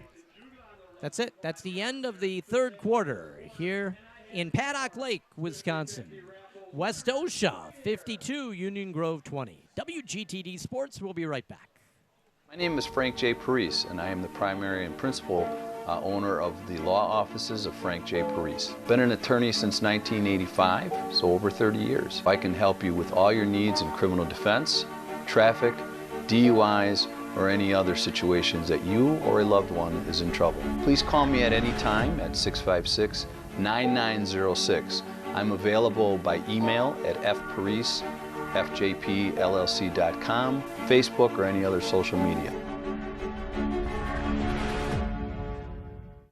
Speaker 1: That's it. That's the end of the 3rd quarter here in Paddock Lake, Wisconsin. Westosha 52, Union Grove 20. WGTD Sports, we'll be right back.
Speaker 9: My name is Frank J. Parise, and I am the primary and principal owner of the law offices of Frank J. Parise. Been an attorney since 1985, so over 30 years. I can help you with all your needs in criminal defense, traffic, DUIs, or any other situations that you or a loved one is in trouble. Please call me at any time at 656-9906. I'm available by email at fparise@fjpllc.com, Facebook, or any other social media.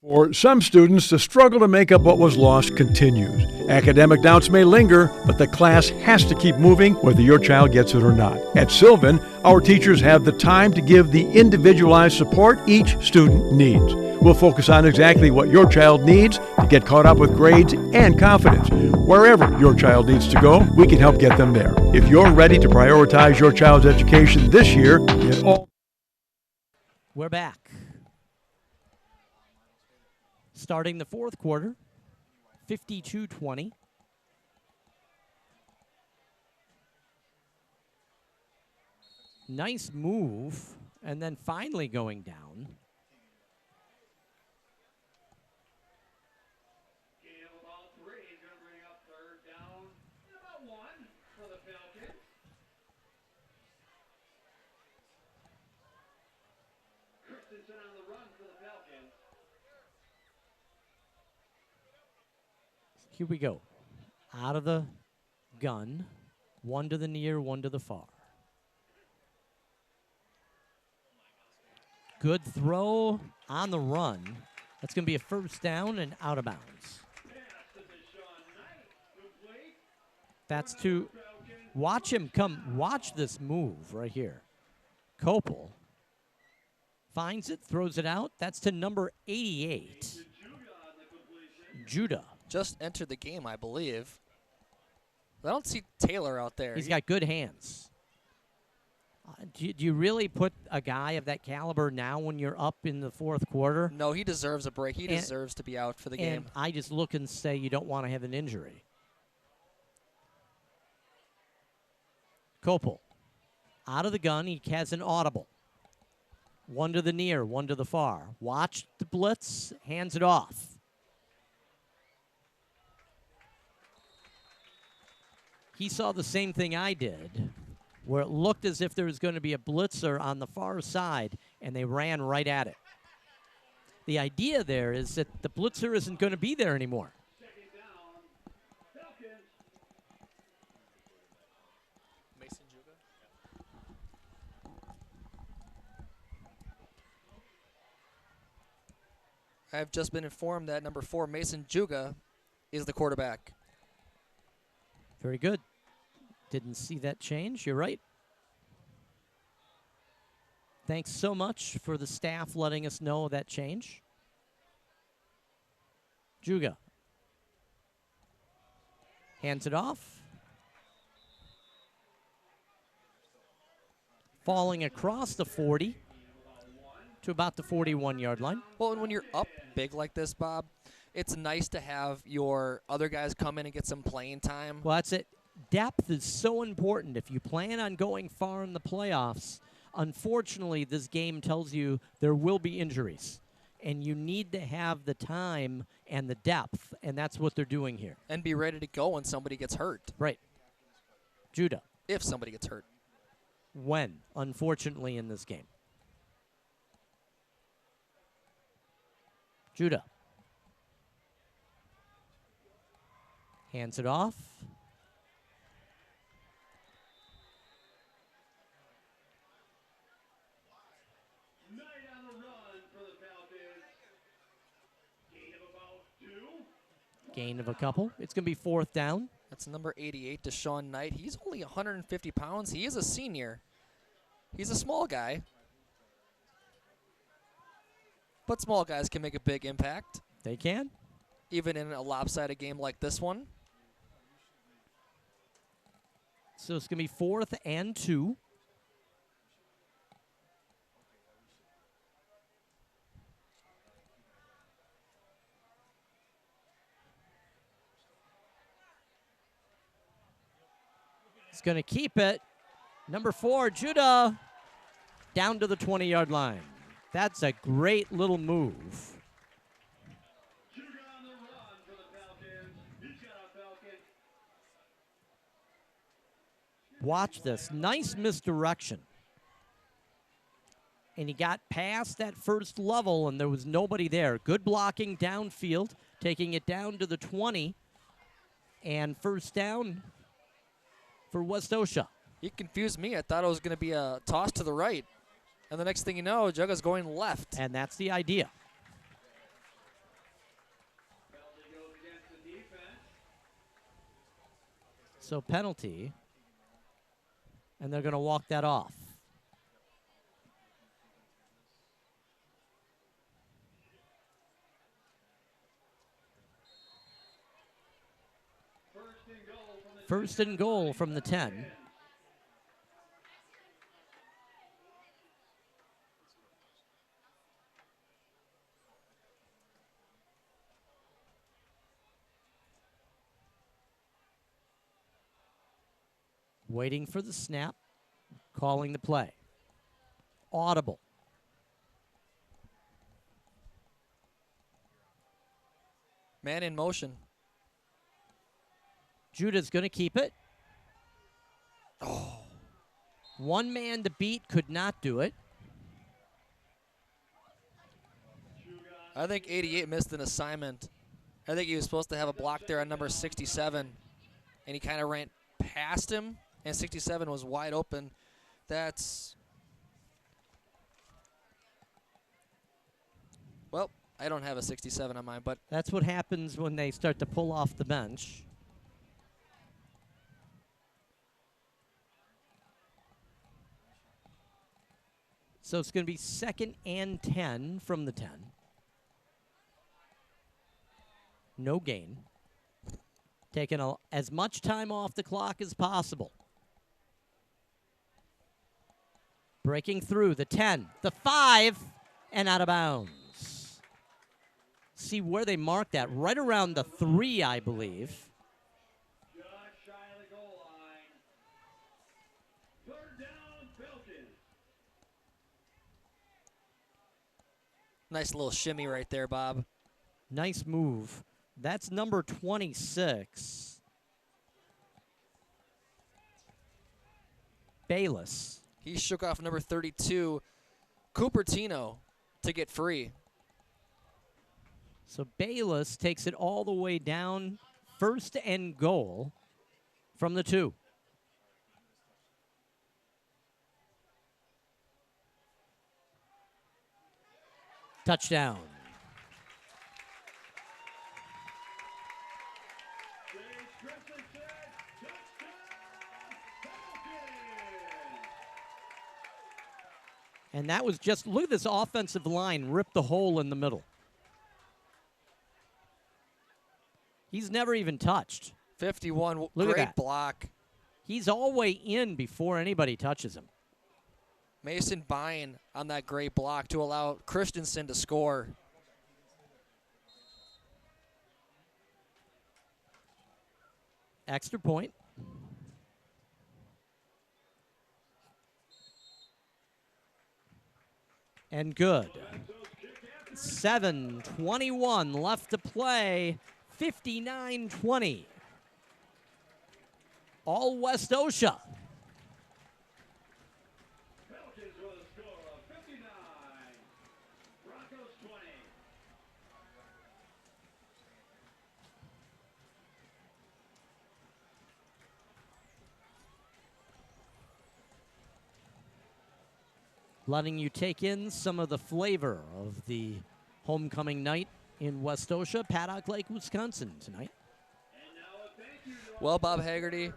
Speaker 3: For some students, the struggle to make up what was lost continues. Academic doubts may linger, but the class has to keep moving whether your child gets it or not. At Sylvan, our teachers have the time to give the individualized support each student needs. We'll focus on exactly what your child needs to get caught up with grades and confidence. Wherever your child needs to go, we can help get them there. If you're ready to prioritize your child's education this year,
Speaker 1: We're back. Starting the 4th quarter, 52-20. Nice move, and then finally going down. Here we go. Out of the gun. One to the near, one to the far. Good throw on the run. That's going to be a 1st down and out of bounds. That's to watch him come. Watch this move right here. Kopel finds it, throws it out. That's to number 88, Judah.
Speaker 2: Just entered the game, I believe. I don't see Taylor out there.
Speaker 1: He's got good hands. Do you really put a guy of that caliber now when you're up in the 4th quarter?
Speaker 2: No, he deserves a break. He deserves to be out for the game.
Speaker 1: And I just look and say you don't want to have an injury. Kopel, out of the gun, he has an audible. One to the near, one to the far. Watch the blitz, hands it off. He saw the same thing I did, where it looked as if there was going to be a blitzer on the far side, and they ran right at it. The idea there is that the blitzer isn't going to be there anymore.
Speaker 2: I've just been informed that number 4, Mason Juga, is the quarterback.
Speaker 1: Very good. Didn't see that change. You're right. Thanks so much for the staff letting us know that change. Juga hands it off. Falling across the 40 to about the 41-yard line.
Speaker 2: Well, and when you're up big like this, Bob, it's nice to have your other guys come in and get some playing time.
Speaker 1: Well, that's it. Depth is so important. If you plan on going far in the playoffs, unfortunately, this game tells you there will be injuries. And you need to have the time and the depth, and that's what they're doing here.
Speaker 2: And be ready to go when somebody gets hurt.
Speaker 1: Right. Judah.
Speaker 2: If somebody gets hurt.
Speaker 1: When, unfortunately, in this game. Judah. Hands it off. Gain of a couple. It's going to be 4th down.
Speaker 2: That's number 88, Deshaun Knight. He's only 150 pounds. He is a senior. He's a small guy. But small guys can make a big impact.
Speaker 1: They can.
Speaker 2: Even in a lopsided game like this one.
Speaker 1: So it's going to be 4th and 2. He's going to keep it. Number 4, Judah, down to the 20-yard line. That's a great little move. Watch this. Nice misdirection. And he got past that first level, and there was nobody there. Good blocking downfield, taking it down to the 20. And 1st down for Westosha.
Speaker 2: He confused me. I thought it was going to be a toss to the right. And the next thing you know, Jugga's going left.
Speaker 1: And that's the idea. So penalty. And they're going to walk that off. First and goal from the 10. Waiting for the snap, calling the play. Audible.
Speaker 2: Man in motion.
Speaker 1: Judah's going to keep it. Oh. One man to beat, could not do it.
Speaker 2: I think 88 missed an assignment. I think he was supposed to have a block there on number 67, and he kind of ran past him, and 67 was wide open. That's... Well, I don't have a 67 on mine, but...
Speaker 1: That's what happens when they start to pull off the bench. So it's going to be 2nd and 10 from the 10. No gain. Taking as much time off the clock as possible. Breaking through the 10, the 5, and out of bounds. See where they marked that, right around the 3, I believe.
Speaker 11: Just shy of the goal line. 3rd down, Falcons.
Speaker 2: Nice little shimmy right there, Bob.
Speaker 1: Nice move. That's number 26. Bayless.
Speaker 2: He shook off number 32, Cupertino, to get free.
Speaker 1: So Bayless takes it all the way down, 1st and goal from the 2. Touchdown. And that was just, look at this offensive line rip the hole in the middle. He's never even touched.
Speaker 2: 51,
Speaker 1: look
Speaker 2: great
Speaker 1: at that
Speaker 2: block.
Speaker 1: He's all the way in before anybody touches him.
Speaker 2: Mason Bine on that great block to allow Christensen to score.
Speaker 1: Extra point. And good. 7:21 left to play. 59-20. All Westosha.
Speaker 11: Falcons with a score of 59. Broncos 20.
Speaker 1: Letting you take in some of the flavor of the homecoming night in Westosha, Paddock Lake, Wisconsin tonight.
Speaker 2: Well, Bob Haggerty,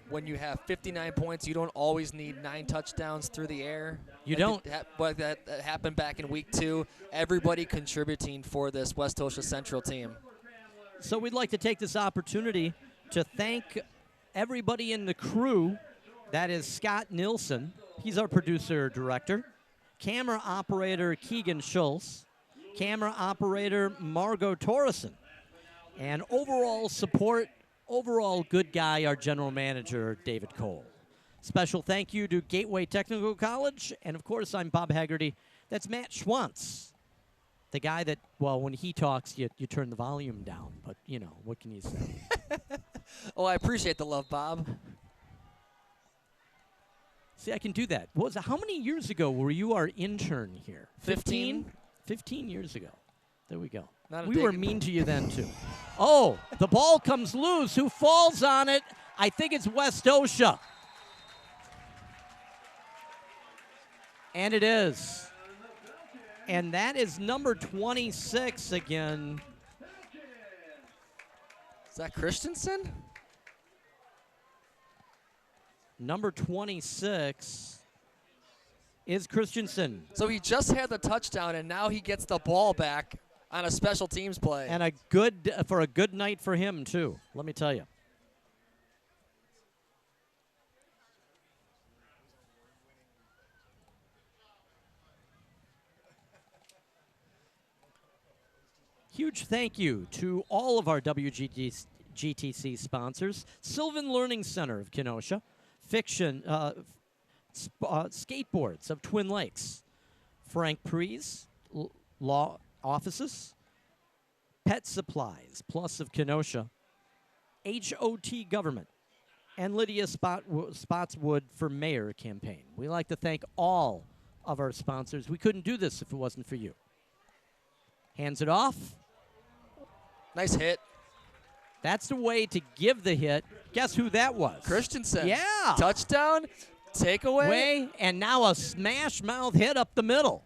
Speaker 2: when you have 59 points, you don't always need 9 touchdowns through the air.
Speaker 1: You don't.
Speaker 2: But that happened back in week 2. Everybody contributing for this Westosha Central team.
Speaker 1: So we'd like to take this opportunity to thank everybody in the crew. That is Scott Nilsson. He's our producer-director. Camera operator Keegan Schultz. Camera operator Margot Torreson. And overall support, overall good guy, our general manager, David Cole. Special thank you to Gateway Technical College. And, of course, I'm Bob Haggerty. That's Matt Schwantz, the guy that, well, when he talks, you turn the volume down. But, you know, what can you say?
Speaker 2: Oh, I appreciate the love, Bob.
Speaker 1: See, I can do that. What was it? How many years ago were you our intern here?
Speaker 2: 15?
Speaker 1: 15 years ago. There we go.
Speaker 2: Not a
Speaker 1: We were
Speaker 2: dig.
Speaker 1: mean to you then, too. Oh, the ball comes loose. Who falls on it? I think it's Westosha. And it is. And that is number 26 again.
Speaker 2: Is that Christensen?
Speaker 1: Number 26 is Christensen.
Speaker 2: So he just had the touchdown, and now he gets the ball back on a special teams play.
Speaker 1: And a good night for him, too, let me tell you. Huge thank you to all of our WGTC sponsors. Sylvan Learning Center of Kenosha, Fiction Skateboards of Twin Lakes, Frank Prees Law Offices, Pet Supplies Plus of Kenosha, HOT Government, and Lydia Spotswood for Mayor campaign. We like to thank all of our sponsors. We couldn't do this if it wasn't for you. Hands it off.
Speaker 2: Nice hit.
Speaker 1: That's the way to give the hit. Guess who that was?
Speaker 2: Christensen.
Speaker 1: Yeah.
Speaker 2: Touchdown, takeaway.
Speaker 1: And now a smash mouth hit up the middle.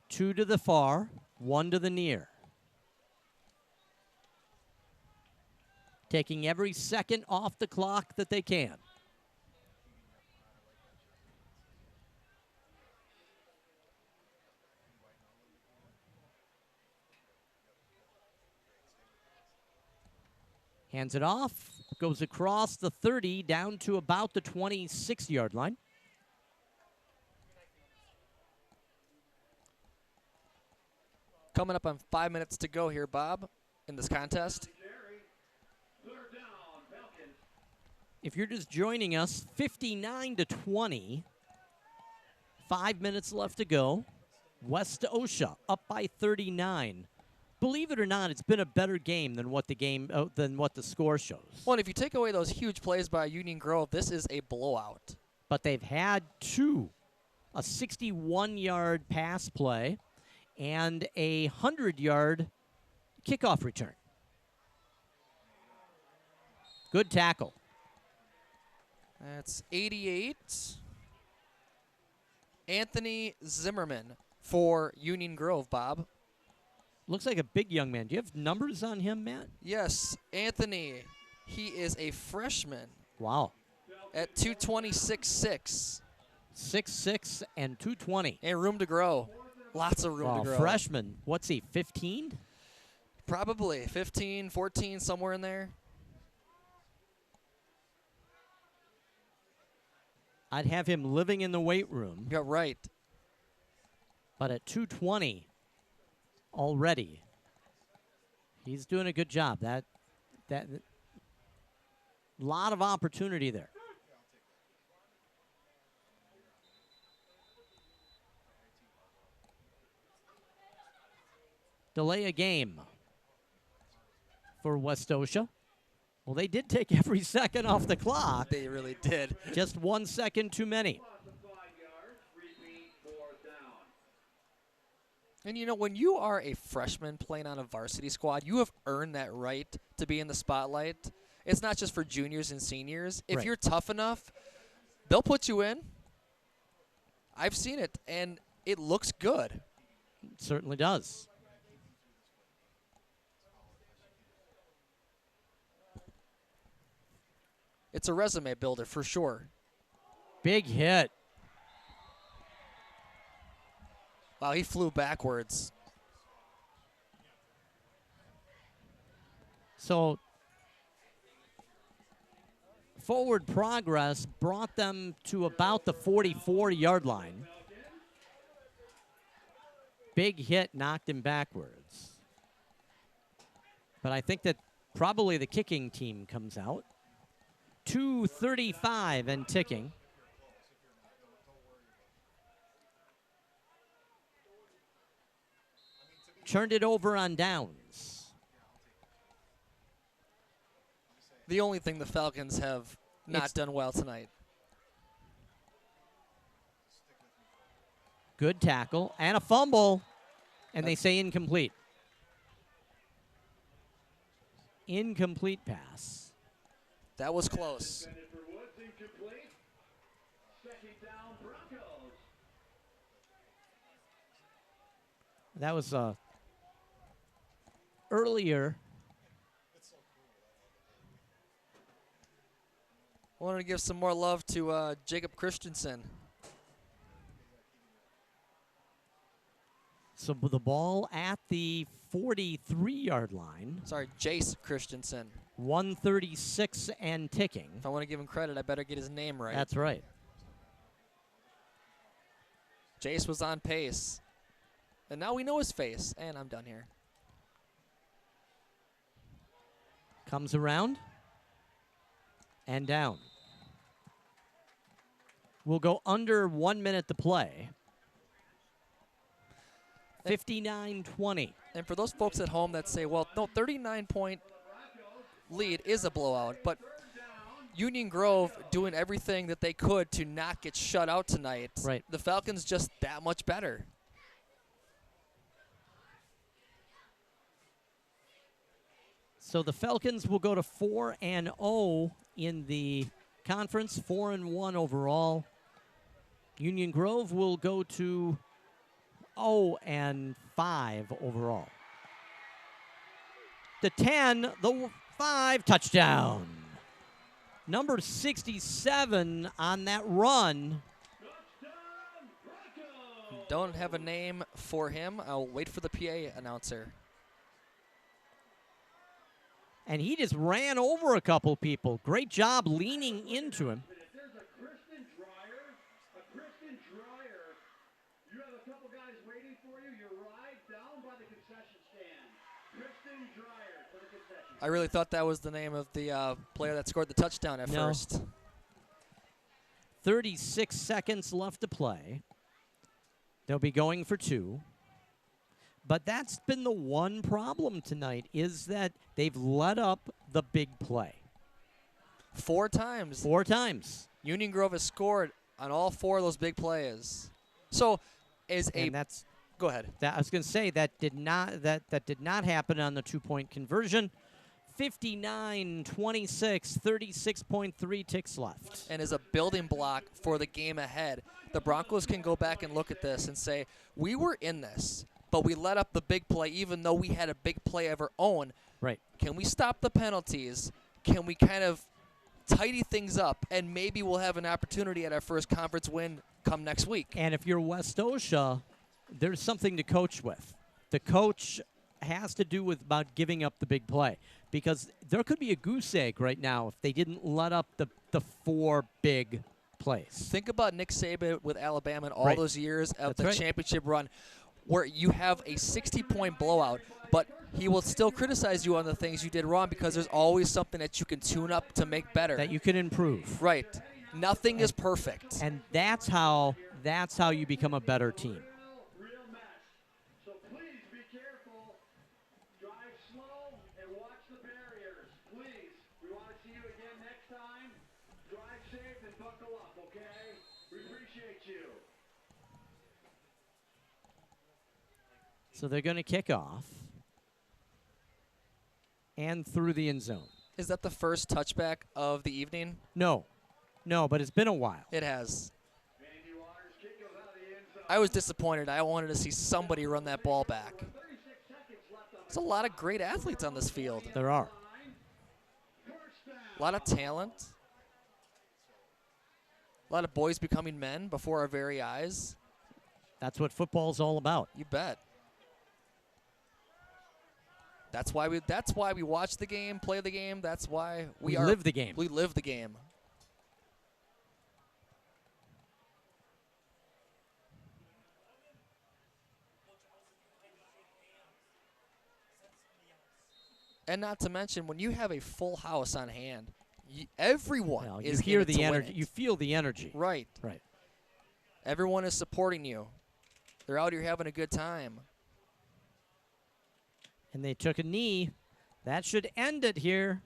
Speaker 1: Two to the far, one to the near. Taking every second off the clock that they can. Hands it off, goes across the 30 down to about the 26-yard line.
Speaker 2: Coming up on 5 minutes to go here, Bob, in this contest.
Speaker 1: If you're just joining us, 59-20. 5 minutes left to go. Westosha up by 39. Believe it or not, it's been a better game than what the score shows.
Speaker 2: Well, and if you take away those huge plays by Union Grove, this is a blowout.
Speaker 1: But they've had two, a 61-yard pass play and a 100-yard kickoff return. Good tackle.
Speaker 2: That's 88. Anthony Zimmerman for Union Grove, Bob.
Speaker 1: Looks like a big young man. Do you have numbers on him, Matt?
Speaker 2: Yes, Anthony. He is a freshman.
Speaker 1: Wow.
Speaker 2: At 226.6.
Speaker 1: 6'6" and 220.
Speaker 2: And room to grow. Lots of room to grow.
Speaker 1: Freshman. What's he, 15?
Speaker 2: Probably 15, 14, somewhere in there.
Speaker 1: I'd have him living in the weight room.
Speaker 2: Yeah, right.
Speaker 1: But at 220 already, he's doing a good job. That lot of opportunity there. Delay a game for Westosha. Well, they did take every second off the clock.
Speaker 2: They really did.
Speaker 1: Just 1 second too many.
Speaker 2: And you know, when you are a freshman playing on a varsity squad, you have earned that right to be in the spotlight. It's not just for juniors and seniors. If you're tough enough, they'll put you in. I've seen it, and it looks good.
Speaker 1: It certainly does.
Speaker 2: It's a resume builder for sure.
Speaker 1: Big hit.
Speaker 2: Wow, he flew backwards.
Speaker 1: So forward progress brought them to about the 44-yard line. Big hit knocked him backwards. But I think that probably the kicking team comes out. 2:35 and ticking. Turned it over on downs.
Speaker 2: The only thing the Falcons have not done well tonight.
Speaker 1: Good tackle and a fumble, and they say incomplete. Incomplete pass.
Speaker 2: That was close.
Speaker 1: That was earlier.
Speaker 2: I wanted to give some more love to Jacob Christensen.
Speaker 1: So the ball at the 43-yard line.
Speaker 2: Sorry, Jace Christensen.
Speaker 1: 136 and ticking.
Speaker 2: If I want to give him credit, I better get his name right.
Speaker 1: That's right.
Speaker 2: Jace was on pace. And now we know his face. And I'm done here.
Speaker 1: Comes around and down. We'll go under 1 minute to play. 59-20.
Speaker 2: And for those folks at home that say, well, no, 39-point lead is a blowout, but Union Grove doing everything that they could to not get shut out tonight.
Speaker 1: Right.
Speaker 2: The Falcons just that much better.
Speaker 1: So the Falcons will go to 4-0 in the conference, 4-1 overall. Union Grove will go to 0-5 overall. The 10, the 5, touchdown. Number 67 on that run.
Speaker 2: Don't have a name for him. I'll wait for the PA announcer.
Speaker 1: And he just ran over a couple people. Great job leaning into him.
Speaker 11: There's a Kristen Dreyer. You have a couple guys waiting for you. You're right down by the concession stand. Kristen Dreyer for the concession stand.
Speaker 2: I really thought that was the name of the player that scored the touchdown at first.
Speaker 1: 36 seconds left to play. They'll be going for 2. But that's been the one problem tonight, is that they've let up the big play.
Speaker 2: 4 times.
Speaker 1: 4 times.
Speaker 2: Union Grove has scored on all 4 of those big plays. So, go ahead.
Speaker 1: I was going to say that did not happen on the 2-point conversion. 59-26, 36.3 ticks left.
Speaker 2: And as a building block for the game ahead, the Broncos can go back and look at this and say, we were in this, but we let up the big play even though we had a big play of our own.
Speaker 1: Right.
Speaker 2: Can we stop the penalties? Can we kind of tidy things up? And maybe we'll have an opportunity at our first conference win come next week.
Speaker 1: And if you're Westosha, there's something to coach with. The coach has to do with about giving up the big play, because there could be a goose egg right now if they didn't let up the 4 big plays.
Speaker 2: Think about Nick Saban with Alabama and all
Speaker 1: Right.
Speaker 2: those years of
Speaker 1: That's
Speaker 2: the
Speaker 1: right.
Speaker 2: championship run, where you have a 60-point blowout, but he will still criticize you on the things you did wrong because there's always something that you can tune up to make better.
Speaker 1: That you can improve.
Speaker 2: Right. Nothing is perfect.
Speaker 1: And that's how you become a better team.
Speaker 11: Real match. So please be careful. Drive slow and watch the barriers. Please. We want to see you again next time. Drive safe and buckle up, okay? We appreciate you.
Speaker 1: So they're going to kick off and through the end zone.
Speaker 2: Is that the first touchback of the evening?
Speaker 1: No, but it's been a while.
Speaker 2: It has. I was disappointed. I wanted to see somebody run that ball back. There's a lot of great athletes on this field.
Speaker 1: There are.
Speaker 2: A lot of talent. A lot of boys becoming men before our very eyes.
Speaker 1: That's what football's all about.
Speaker 2: You bet. That's why we watch the game, play the game. That's why we
Speaker 1: live the game.
Speaker 2: We live the game. And not to mention, when you have a full house on hand, everyone is
Speaker 1: you hear
Speaker 2: in it
Speaker 1: the
Speaker 2: to win
Speaker 1: energy.
Speaker 2: it.
Speaker 1: You feel the energy.
Speaker 2: Right.
Speaker 1: Right.
Speaker 2: Everyone is supporting you. They're out here having a good time.
Speaker 1: And they took a knee. That should end it here.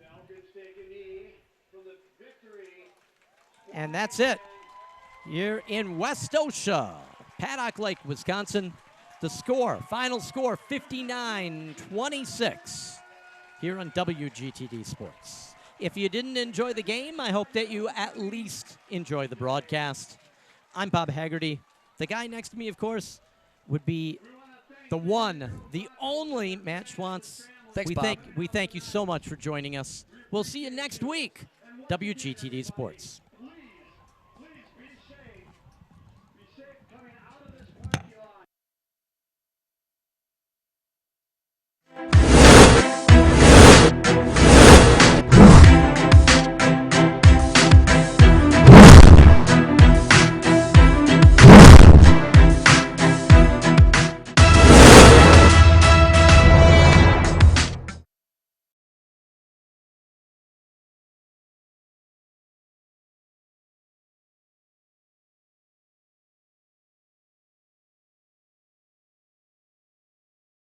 Speaker 1: And that's it. You're in Westosha, Paddock Lake, Wisconsin. The score, final score, 59-26 here on WGTD Sports. If you didn't enjoy the game, I hope that you at least enjoy the broadcast. I'm Bob Haggerty. The guy next to me, of course, would be the one, the only Matt Schwantz.
Speaker 2: Thanks, Bob.
Speaker 1: We thank you so much for joining us. We'll see you next week. WGTD Sports.